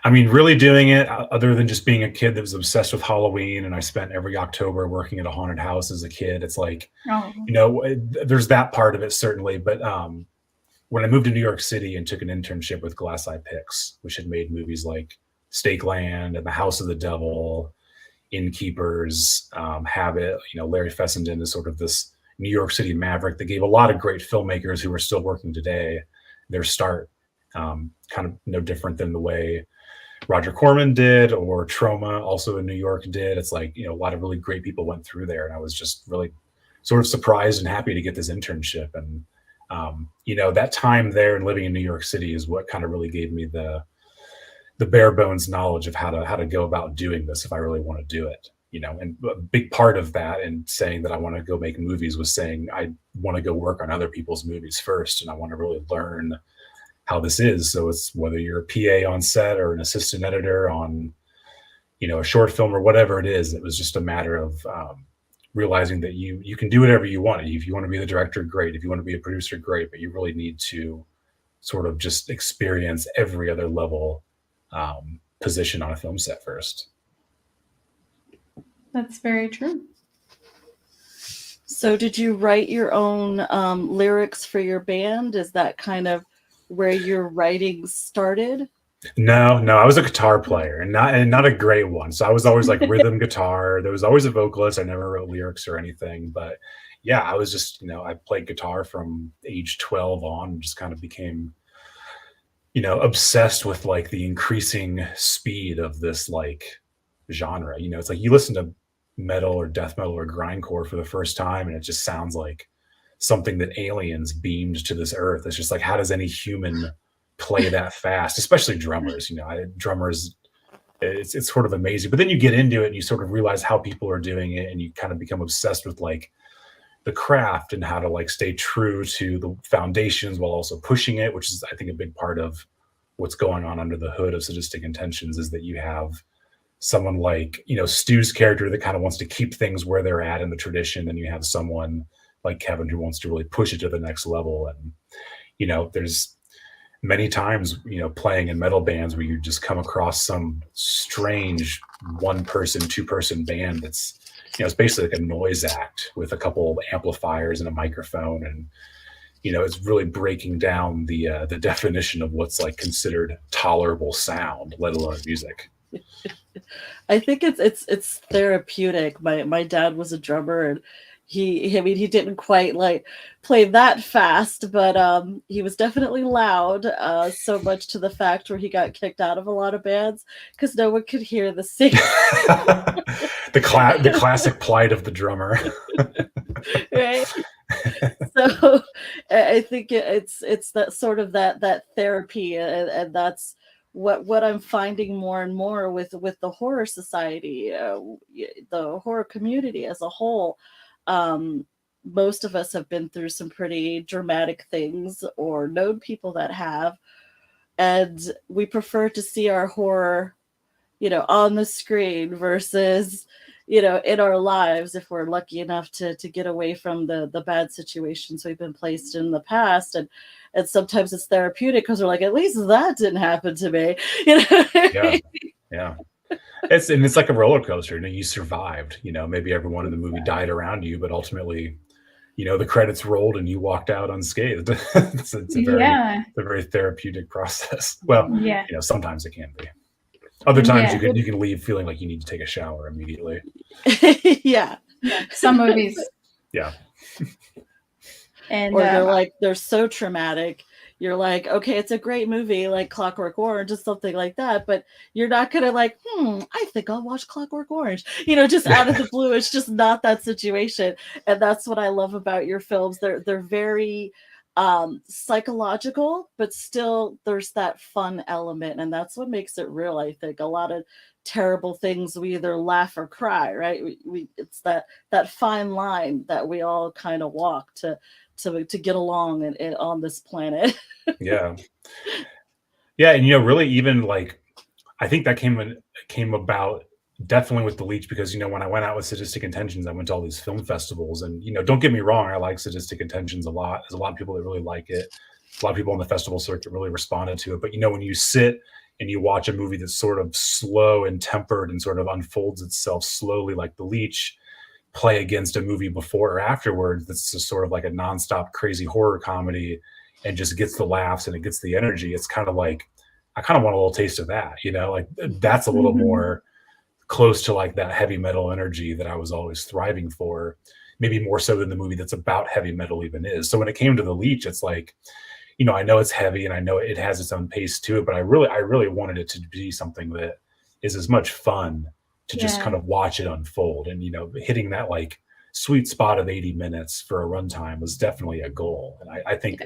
S3: I mean, really doing it, other than just being a kid that was obsessed with Halloween, and I spent every October working at a haunted house as a kid. It's like, you know, there's that part of it, certainly. But when I moved to New York City and took an internship with Glass Eye Pix, which had made movies like Stakeland and The House of the Devil, Innkeepers, Habit, you know, Larry Fessenden is sort of this New York City maverick that gave a lot of great filmmakers who are still working today their start, kind of no different than the way Roger Corman did or Troma also in New York did. It's like, you know, a lot of really great people went through there, and I was just really sort of surprised and happy to get this internship. And you know, that time there and living in New York City is what kind of really gave me the bare bones knowledge of how to go about doing this if I really want to do it. You know, and a big part of that and saying that I want to go make movies was saying I want to go work on other people's movies first, and I want to really learn how this is. So it's whether you're a PA on set or an assistant editor on, you know, a short film or whatever it is, it was just a matter of realizing that you can do whatever you want. If you want to be the director, great. If you want to be a producer, great. But you really need to sort of just experience every other level position on a film set first.
S2: That's very true.
S1: So did you write your own lyrics for your band? Is that kind of where your writing started?
S3: No, I was a guitar player and not a great one. So I was always like rhythm guitar. There was always a vocalist. I never wrote lyrics or anything. But yeah, I was just, you know, I played guitar from age 12 on and just kind of became, you know, obsessed with like the increasing speed of this like genre. You know, it's like you listen to metal or death metal or grindcore for the first time and it just sounds like something that aliens beamed to this earth. It's just like, how does any human play that fast, especially drummers? You know, drummers, it's sort of amazing. But then you get into it and you sort of realize how people are doing it, and you kind of become obsessed with like the craft and how to like stay true to the foundations while also pushing it, which is, I think, a big part of what's going on under the hood of Sadistic Intentions, is that you have someone like, you know, Stu's character that kind of wants to keep things where they're at in the tradition, and you have someone like Kevin who wants to really push it to the next level. And, you know, there's many times, you know, playing in metal bands where you just come across some strange 1-person, 2-person band that's, you know, it's basically like a noise act with a couple of amplifiers and a microphone, and, you know, it's really breaking down the definition of what's like considered tolerable sound, let alone music.
S1: I think it's therapeutic. My dad was a drummer, and he didn't quite like play that fast, but he was definitely loud, so much to the fact where he got kicked out of a lot of bands because no one could hear the singing.
S3: the classic plight of the drummer.
S1: Right. So I think it's that sort of that therapy, and that's what I'm finding more and more with the horror society, the horror community as a whole. Most of us have been through some pretty dramatic things or known people that have, and we prefer to see our horror, you know, on the screen versus, you know, in our lives, if we're lucky enough to get away from the bad situations we've been placed in the past. And sometimes it's therapeutic because we're like, at least that didn't happen to me. You know?
S3: Yeah. It's like a roller coaster. You know, you survived. You know, maybe everyone in the movie died around you, but ultimately, you know, the credits rolled and you walked out unscathed. it's a very therapeutic process. Well, you know, sometimes it can be. Other times you can leave feeling like you need to take a shower immediately.
S1: Yeah.
S2: Some movies.
S3: Yeah.
S2: And
S1: Or they're like, they're so traumatic. You're like, okay, it's a great movie, like Clockwork Orange or something like that, but you're not gonna like, I think I'll watch Clockwork Orange. Just out of the blue. It's just not that situation. And that's what I love about your films. They're very psychological, but still there's that fun element, and that's what makes it real. I think a lot of terrible things we either laugh or cry, right? We it's that fine line that we all kind of walk to get along and on this planet.
S3: Yeah. And really, even like, I think that came about definitely with The Leech, because when I went out with Sadistic Intentions, I went to all these film festivals, and don't get me wrong, I like Sadistic Intentions a lot. There's a lot of people that really like it. A lot of people on the festival circuit really responded to it. But when you sit and you watch a movie that's sort of slow and tempered and sort of unfolds itself slowly, like The Leech, play against a movie before or afterwards that's just sort of like a nonstop crazy horror comedy and just gets the laughs and it gets the energy, it's kind of like, I kind of want a little taste of that, like that's a little more close to like that heavy metal energy that I was always thriving for, maybe more so than the movie that's about heavy metal even is. So when it came to The Leech, it's like, I know it's heavy and I know it has its own pace to it, but I really wanted it to be something that is as much fun to just kind of watch it unfold. And, hitting that like sweet spot of 80 minutes for a runtime was definitely a goal. And I think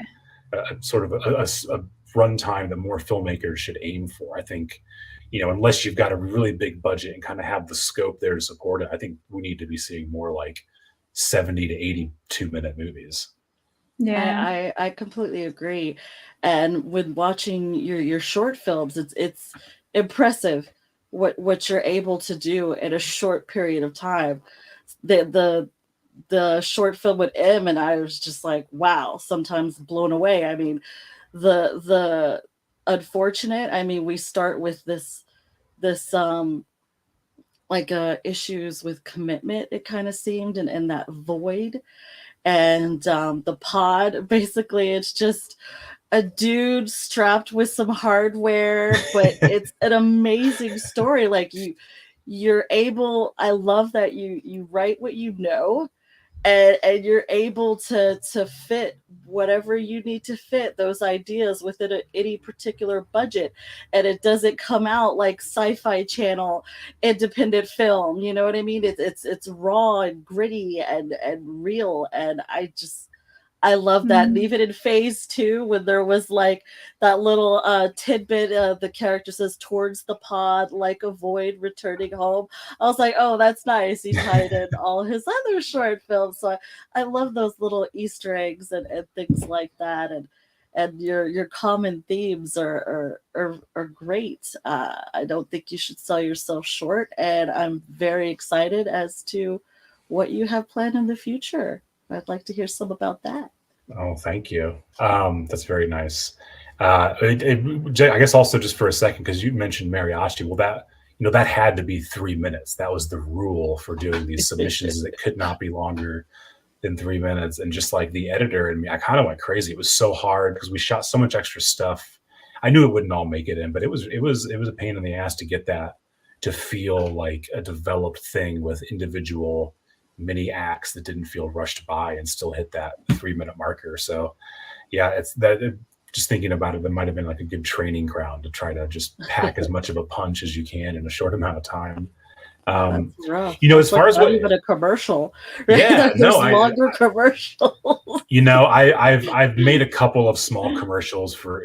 S3: sort of a runtime that more filmmakers should aim for. I think, unless you've got a really big budget and kind of have the scope there to support it, I think we need to be seeing more like 70 to 82-minute movies.
S1: Yeah, I completely agree. And when watching your short films, it's impressive what you're able to do in a short period of time. The short film with M, and I was just like, wow, sometimes blown away. I mean, the unfortunate, I mean, we start with this like issues with commitment, it kind of seemed, and that void. And the pod, basically, it's just a dude strapped with some hardware, but it's an amazing story. Like you're able, I love that you write what you know, and you're able to fit whatever you need to fit those ideas within any particular budget, and it doesn't come out like Sci-Fi Channel independent film. You know what I mean? It's raw and gritty and real, and I love that. And even in phase 2, when there was like that little tidbit, the character says, towards the pod, like a void returning home. I was like, oh, that's nice. He tied in all his other short films. So I love those little Easter eggs and things like that. And your common themes are great. I don't think you should sell yourself short. And I'm very excited as to what you have planned in the future. I'd like to hear some about that.
S3: Oh, thank you. That's very nice. I guess also just for a second, because you mentioned Mariachi. Well, that had to be 3 minutes. That was the rule for doing these submissions. It could not be longer than 3 minutes. And just like the editor and me, I kind of went crazy. It was so hard because we shot so much extra stuff. I knew it wouldn't all make it in, but it was a pain in the ass to get that to feel like a developed thing with individual mini acts that didn't feel rushed by and still hit that 3 minute marker. So yeah, it's that, just thinking about it, that might have been like a good training ground to try to just pack as much of a punch as you can in a short amount of time. As far as what,
S1: even a commercial, right?
S3: Yeah,
S1: longer commercials.
S3: I've made a couple of small commercials for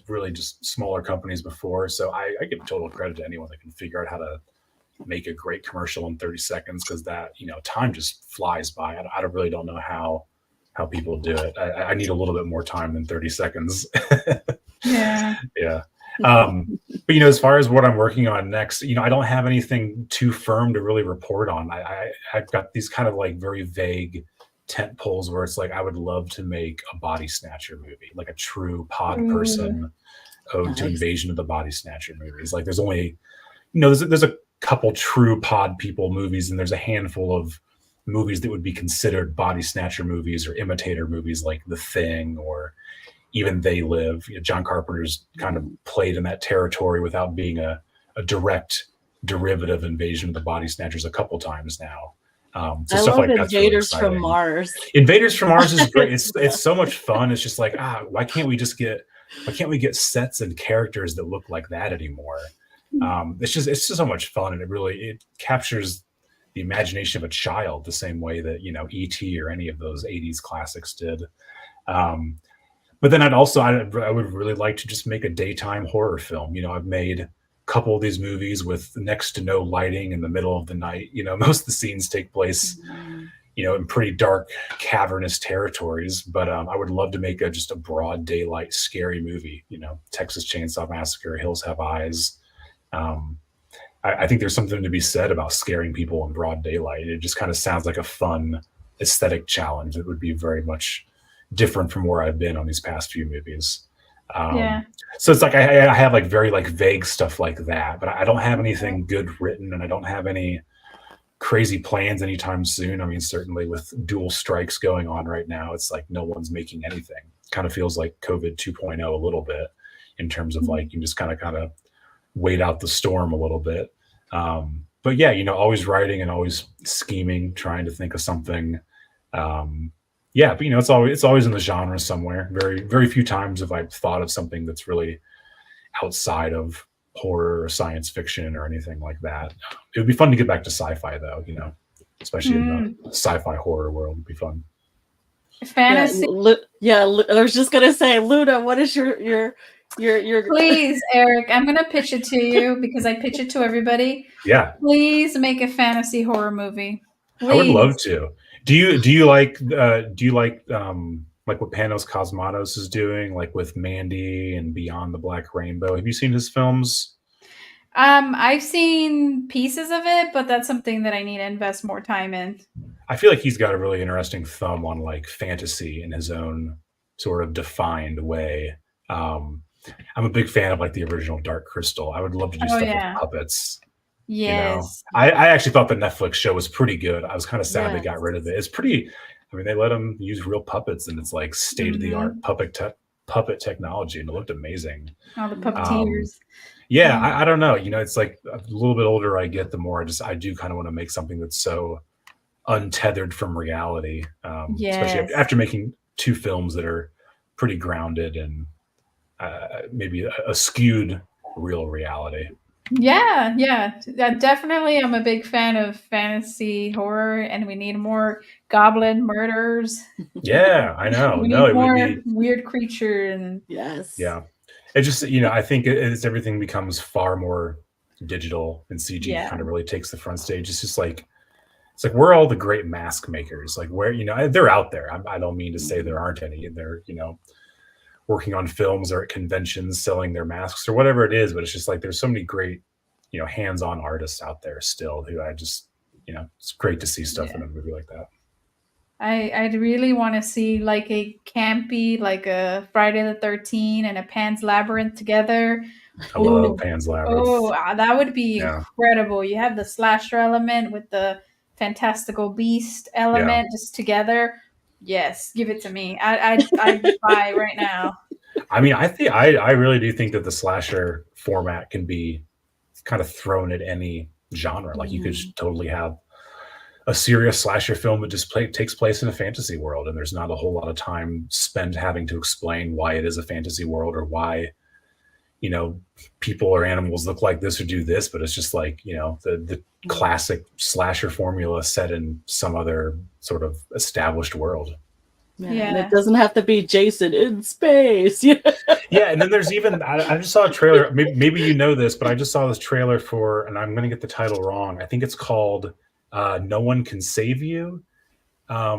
S3: really just smaller companies before, so I give total credit to anyone that can figure out how to make a great commercial in 30 seconds, because that time just flies by. I really don't know how people do it. I need a little bit more time than 30 seconds.
S2: Yeah.
S3: But as far as what I'm working on next, I don't have anything too firm to really report on. I've got these kind of like very vague tent poles where it's like, I would love to make a body snatcher movie, like a true pod person ode to Invasion of the Body Snatcher movies. Like there's only, there's a couple true pod people movies, and there's a handful of movies that would be considered body snatcher movies or imitator movies, like The Thing or even They Live. John Carpenter's kind of played in that territory without being a direct derivative Invasion of the Body Snatchers a couple times now. So
S1: I
S3: stuff
S1: love
S3: like that's really
S1: Invaders from
S3: exciting.
S1: Mars.
S3: Invaders from Mars is great. It's so much fun. It's just like, why can't we get sets and characters that look like that anymore? It's just so much fun, and it captures the imagination of a child the same way that, you know, E.T. or any of those 80s classics did. But then I would really like to just make a daytime horror film. You know, I've made a couple of these movies with next to no lighting in the middle of the night. You know, most of the scenes take place, you know, in pretty dark, cavernous territories. But I would love to make just a broad daylight, scary movie. You know, Texas Chainsaw Massacre, Hills Have Eyes. I think there's something to be said about scaring people in broad daylight. It just kind of sounds like a fun aesthetic challenge. It would be very much different from where I've been on these past few movies. So it's like I have like very like vague stuff like that, but I don't have anything good written, and I don't have any crazy plans anytime soon. I mean, certainly with dual strikes going on right now, it's like no one's making anything. Kind of feels like COVID 2.0 a little bit, in terms of like you just kind of wait out the storm a little bit. But yeah, you know, always writing and always scheming, trying to think of something. Yeah, but you know, it's always in the genre somewhere. Very, very few times have I thought of something that's really outside of horror or science fiction or anything like that. It would be fun to get back to sci-fi though, you know, especially in the sci-fi horror world. Would be fun.
S2: Fantasy.
S1: I was just gonna say, Luna, what is your
S2: Please, Eric, I'm gonna pitch it to you because I pitch it to everybody.
S3: Yeah.
S2: Please make a fantasy horror movie. Please.
S3: I would love to. Do you like what Panos Cosmatos is doing, like with Mandy and Beyond the Black Rainbow? Have you seen his films?
S2: I've seen pieces of it, but that's something that I need to invest more time in.
S3: I feel like he's got a really interesting thumb on like fantasy in his own sort of defined way. I'm a big fan of like the original Dark Crystal. I would love to do stuff with puppets.
S2: Yes.
S3: You know? I actually thought the Netflix show was pretty good. I was kind of sad they got rid of it. It's pretty, I mean, they let them use real puppets, and it's like state-of-the-art puppet technology, and it looked amazing.
S2: All the puppeteers.
S3: I don't know. You know, it's like a little bit older I get, the more I do kind of want to make something that's so untethered from reality. Especially after making 2 films that are pretty grounded and maybe a skewed real reality.
S2: Yeah. Definitely, I'm a big fan of fantasy horror, and we need more goblin murders.
S3: Yeah, I know.
S2: We need more weird creature and
S3: yeah. It just, you know, I think as everything becomes far more digital and CG kind of really takes the front stage, it's just like we're all the great mask makers. Like, where, you know, they're out there. I don't mean to say there aren't any. They're, you know, working on films or at conventions selling their masks or whatever it is, but it's just like there's so many great, you know, hands-on artists out there still who I just, you know, it's great to see stuff in a movie like that.
S2: I'd really want to see like a campy, like a Friday the 13th and a Pan's Labyrinth together.
S3: I love Pan's Labyrinth.
S2: Oh, that would be incredible. You have the slasher element with the fantastical beast element just together. Yes, give it to me. I'd buy right now.
S3: I mean, I really do think that the slasher format can be kind of thrown at any genre. Like you could totally have a serious slasher film that just takes place in a fantasy world, and there's not a whole lot of time spent having to explain why it is a fantasy world or why, you know, people or animals look like this or do this, but it's just like, you know, the classic slasher formula set in some other sort of established world.
S1: And it doesn't have to be Jason in space.
S3: Yeah, and then there's even, I just saw a trailer, maybe you know this, but I just saw this trailer for, and I'm going to get the title wrong, I think it's called No One Can Save You. I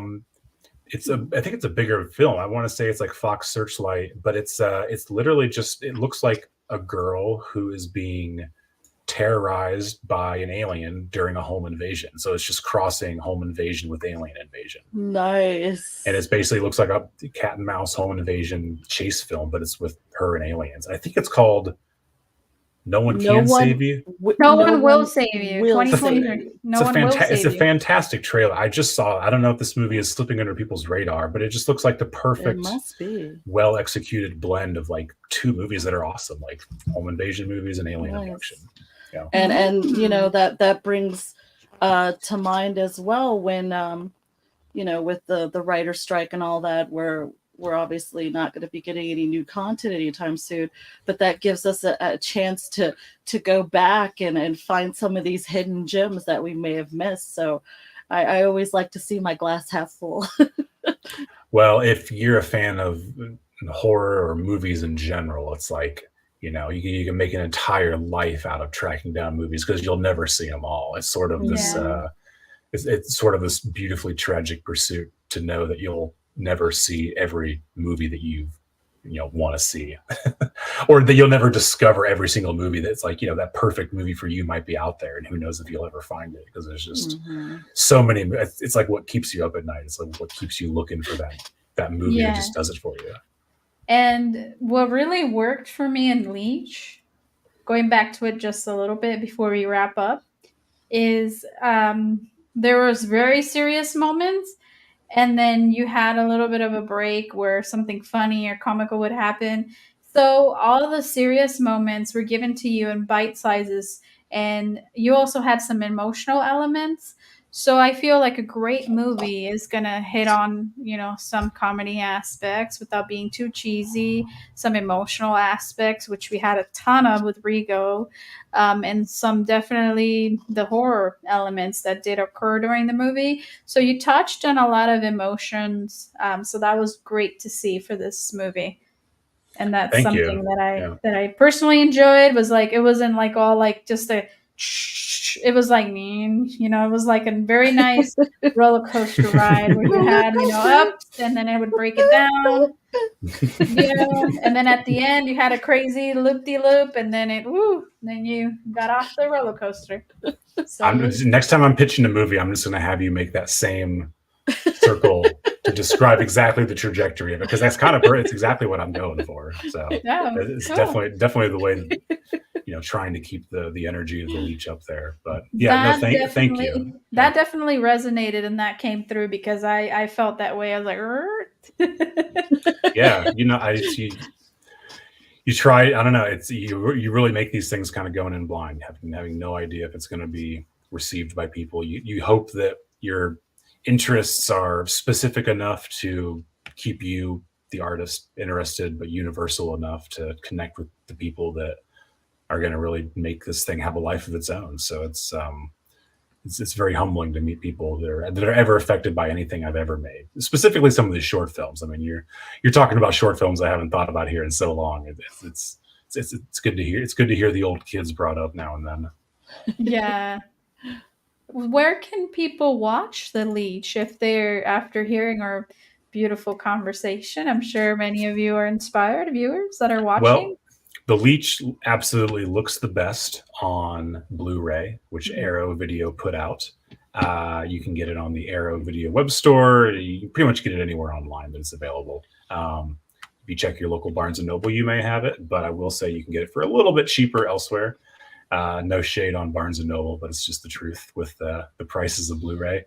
S3: think it's a bigger film. I want to say it's like Fox Searchlight, but it's literally just, it looks like a girl who is being terrorized by an alien during a home invasion. So it's just crossing home invasion with alien invasion.
S1: Nice.
S3: And it basically looks like a cat and mouse home invasion chase film, but it's with her and aliens. I think it's called No One Can Save You.
S2: No One Will Save You. 2023.
S3: It's a fantastic trailer. I just saw it. I don't know if this movie is slipping under people's radar, but it just looks like the perfect, well executed blend of like 2 movies that are awesome, like home invasion movies and alien abduction. Yeah.
S1: And you know, that brings to mind as well when with the writer strike and all that, we're obviously not going to be getting any new content anytime soon, but that gives us a chance to go back and find some of these hidden gems that we may have missed. So I always like to see my glass half full.
S3: Well, if you're a fan of horror or movies in general, it's like, you can make an entire life out of tracking down movies because you'll never see them all. It's sort of this, it's sort of this beautifully tragic pursuit to know that you'll never see every movie that you want to see, or that you'll never discover every single movie that's like, that perfect movie for you might be out there, and who knows if you'll ever find it, because there's just so many. It's like what keeps you up at night. It's like what keeps you looking for that movie that just does it for you. And
S2: what really worked for me in Leech, going back to it just a little bit before we wrap up, is there was very serious moments, and then you had a little bit of a break where something funny or comical would happen. So all the serious moments were given to you in bite sizes, and you also had some emotional elements. So I feel like a great movie is going to hit on, some comedy aspects without being too cheesy, some emotional aspects, which we had a ton of with Rigo, and some definitely the horror elements that did occur during the movie. So you touched on a lot of emotions. So that was great to see for this movie. And that's something that I personally enjoyed. Was like, it wasn't like all like just it was like it was like a very nice roller coaster ride where you had ups, and then it would break it down, and then at the end you had a crazy loop-de-loop, and then then you got off the roller coaster. So
S3: next time I'm pitching a movie, I'm just going to have you make that same circle to describe exactly the trajectory of it, because that's it's exactly what I'm going for. So it's cool. definitely the way that, trying to keep the energy of the Leech up there. But thank you.
S2: That definitely resonated, and that came through because I felt that way. I was like,
S3: yeah, you try. I don't know. It's you really make these things kind of going in blind, having no idea if it's going to be received by people. You hope that your interests are specific enough to keep you, the artist, interested, but universal enough to connect with the people that are going to really make this thing have a life of its own. So it's very humbling to meet people that are ever affected by anything I've ever made, specifically some of these short films. I mean, you're talking about short films I haven't thought about here in so long. It's good to hear. It's good to hear the old kids brought up now and then.
S2: Yeah. Where can people watch The Leech if they're, after hearing our beautiful conversation? I'm sure many of you are inspired viewers that are watching.
S3: Well, The Leech absolutely looks the best on Blu-ray, which Arrow Video put out. You can get it on the Arrow Video web store. You can pretty much get it anywhere online that it's available. If you check your local Barnes & Noble, you may have it, but I will say you can get it for a little bit cheaper elsewhere. No shade on Barnes & Noble, but it's just the truth with the prices of Blu-ray.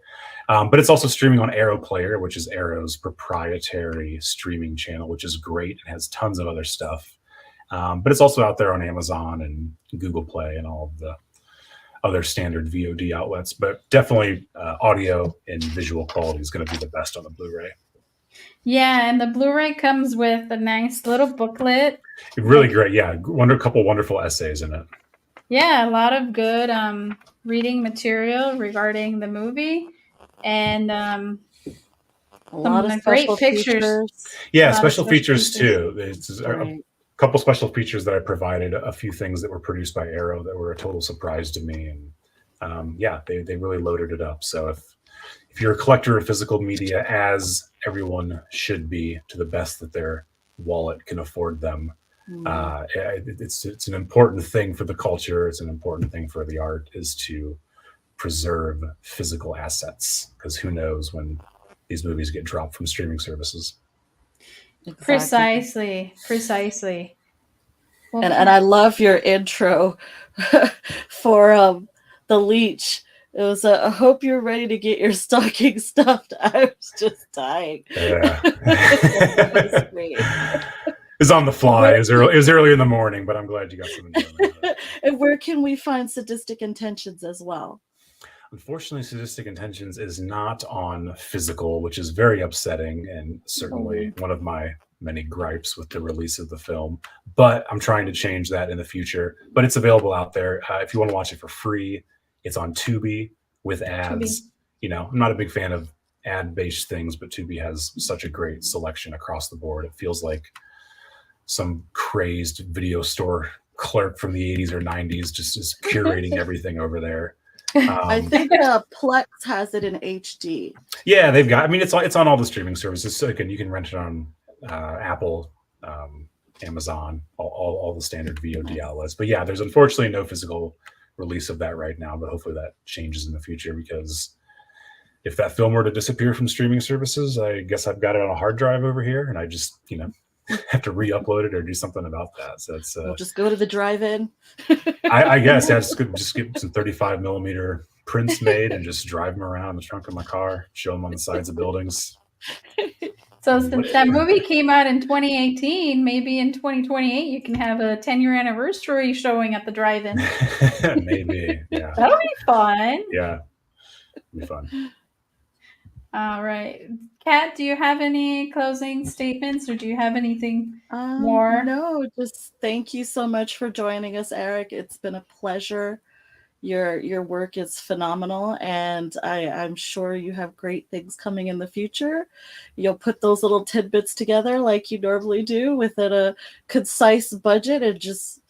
S3: But it's also streaming on Arrow Player, which is Arrow's proprietary streaming channel, which is great. It has tons of other stuff. But it's also out there on Amazon and Google Play and all of the other standard VOD outlets. But definitely audio and visual quality is going to be the best on the Blu-ray.
S2: Yeah, and the Blu-ray comes with a nice little booklet.
S3: Really great. Yeah, a couple wonderful essays in it.
S2: Yeah, a lot of good reading material regarding the movie, and
S1: a lot of
S2: great pictures.
S3: Yeah, special features too. It's a couple special features that I provided, a few things that were produced by Arrow that were a total surprise to me, and they really loaded it up. So if you're a collector of physical media, as everyone should be, to the best that their wallet can afford them. It's an important thing for the culture. It's an important thing for the art, is to preserve physical assets, because who knows when these movies get dropped from streaming services.
S2: Exactly. Precisely.
S1: Well, and I love your intro for The Leech. It was I hope you're ready to get your stocking stuffed. I was just dying.
S3: Yeah. It's on the fly. It was early in the morning, but I'm glad you got some enjoyment.
S1: And where can we find Sadistic Intentions as well?
S3: Unfortunately, Sadistic Intentions is not on physical, which is very upsetting and certainly one of my many gripes with the release of the film. But I'm trying to change that in the future. But it's available out there. If you want to watch it for free, it's on Tubi with ads.
S2: Tubi.
S3: You know, I'm not a big fan of ad-based things, but Tubi has such a great selection across the board. It feels like some crazed video store clerk from the 80s or 90s just is curating everything over there.
S1: I think Plex has it in HD.
S3: Yeah, they've got. I mean, it's on all the streaming services. So you can rent it on Apple, Amazon, all the standard VOD outlets. But yeah, there's unfortunately no physical release of that right now. But hopefully that changes in the future, because if that film were to disappear from streaming services, I guess I've got it on a hard drive over here, and I just have to re-upload it or do something about that. So it's
S1: We'll just go to the drive-in.
S3: I guess just get some 35 millimeter prints made and just drive them around in the trunk of my car, show them on the sides of buildings.
S2: So since that movie came out in 2018, maybe in 2028 you can have a 10-year anniversary showing at the drive-in.
S3: Maybe, yeah.
S2: That'll be fun.
S3: Yeah, it'll be fun.
S2: All right. Kat, do you have any closing statements, or do you have anything more?
S1: No, just thank you so much for joining us, Eric. It's been a pleasure. Your work is phenomenal, and I'm sure you have great things coming in the future. You'll put those little tidbits together like you normally do within a concise budget and just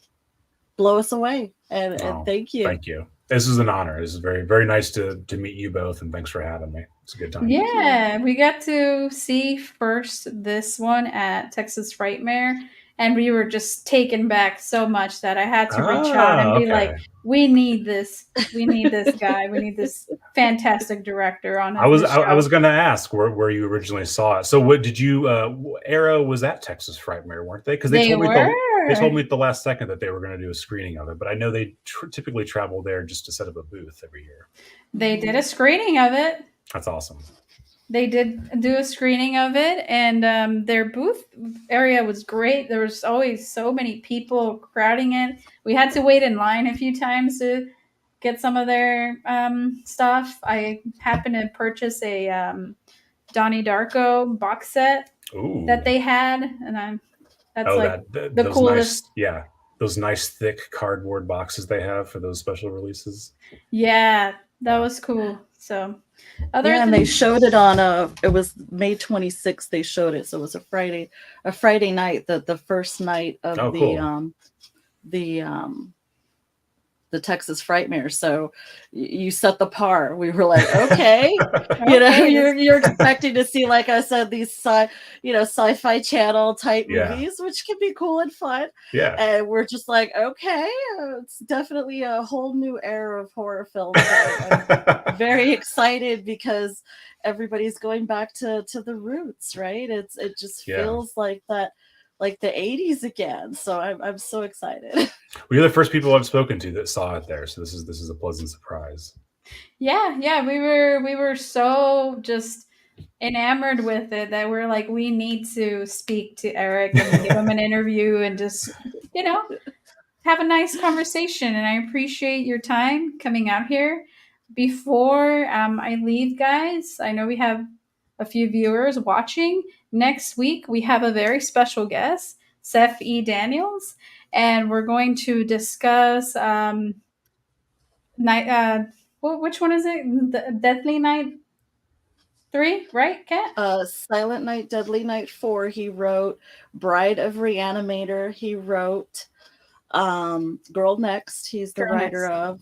S1: blow us away. And thank you.
S3: Thank you. This is an honor. This is very, very nice to meet you both, and thanks for having me. It's a good time.
S2: Yeah, we got to see first this one at Texas Frightmare, and we were just taken back so much that I had to reach out and be like, "We need this. We need this guy. We need this fantastic director on."
S3: I was going to ask where you originally saw it. So what did you? Arrow was at Texas Frightmare, weren't they? Because they told me at the last second that they were going to do a screening of it. But I know they typically travel there just to set up a booth every year.
S2: They did a screening of it.
S3: That's awesome.
S2: They did do a screening of it, and their booth area was great. There was always so many people crowding it. We had to wait in line a few times to get some of their stuff. I happened to purchase a Donnie Darko box set that they had, and that's the coolest.
S3: Nice, those nice thick cardboard boxes they have for those special releases.
S2: Yeah, that was cool. So.
S1: And they showed it on it was May 26th. They showed it, so it was a Friday night, the first night of the Texas Frightmare. So you set the par. We were like, okay, you're expecting to see, like I said, these sci-fi channel type movies, which can be cool and fun.
S3: Yeah,
S1: and we're just like, okay, it's definitely a whole new era of horror films. I'm very excited because everybody's going back to the roots, right? It just feels like that. Like the 80s again. So I'm so excited.
S3: Well, you're the first people I've spoken to that saw it there. So this is a pleasant surprise.
S2: Yeah. We were so just enamored with it that we're like, we need to speak to Eric and give him an interview and just, have a nice conversation. And I appreciate your time coming out here. Before I leave, guys, I know we have a few viewers watching. Next week, we have a very special guest, Seth E. Daniels, and we're going to discuss which one is it? The Deadly Night 3, right, Kat?
S1: Silent Night, Deadly Night 4. He wrote Bride of Reanimator. He wrote Girl Next. He's the writer of.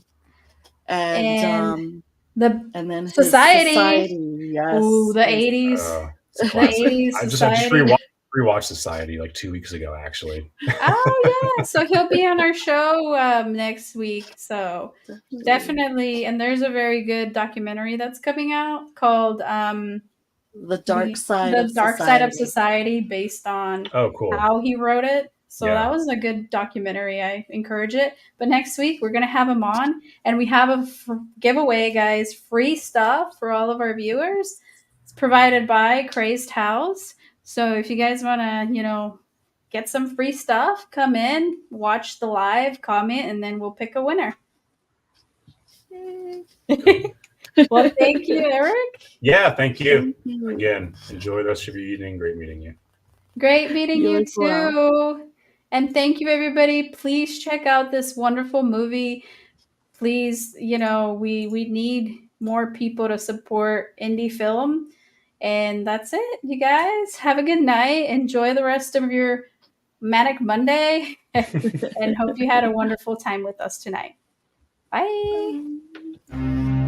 S1: And then
S2: Society.
S1: Yes.
S2: Ooh, the 80s. The 80s.
S3: I just rewatched Society like 2 weeks ago, actually.
S2: Oh yeah, so he'll be on our show next week. So definitely, and there's a very good documentary that's coming out called
S1: The Dark Side
S2: of Society, based on how he wrote it. So that was a good documentary. I encourage it. But next week, we're going to have him on. And we have a giveaway, guys. Free stuff for all of our viewers. It's provided by Crazed House. So if you guys want to, get some free stuff, come in, watch the live, comment, and then we'll pick a winner. Well, thank you, Eric.
S3: Yeah, thank you.
S1: Thank you.
S3: Again, enjoy the rest of your evening. Great meeting you.
S2: Great meeting
S1: You
S2: you
S1: as well.
S2: too. And thank you, everybody. Please check out this wonderful movie. Please, we need more people to support indie film. And that's it, you guys. Have a good night. Enjoy the rest of your Manic Monday. And hope you had a wonderful time with us tonight. Bye.
S1: Bye.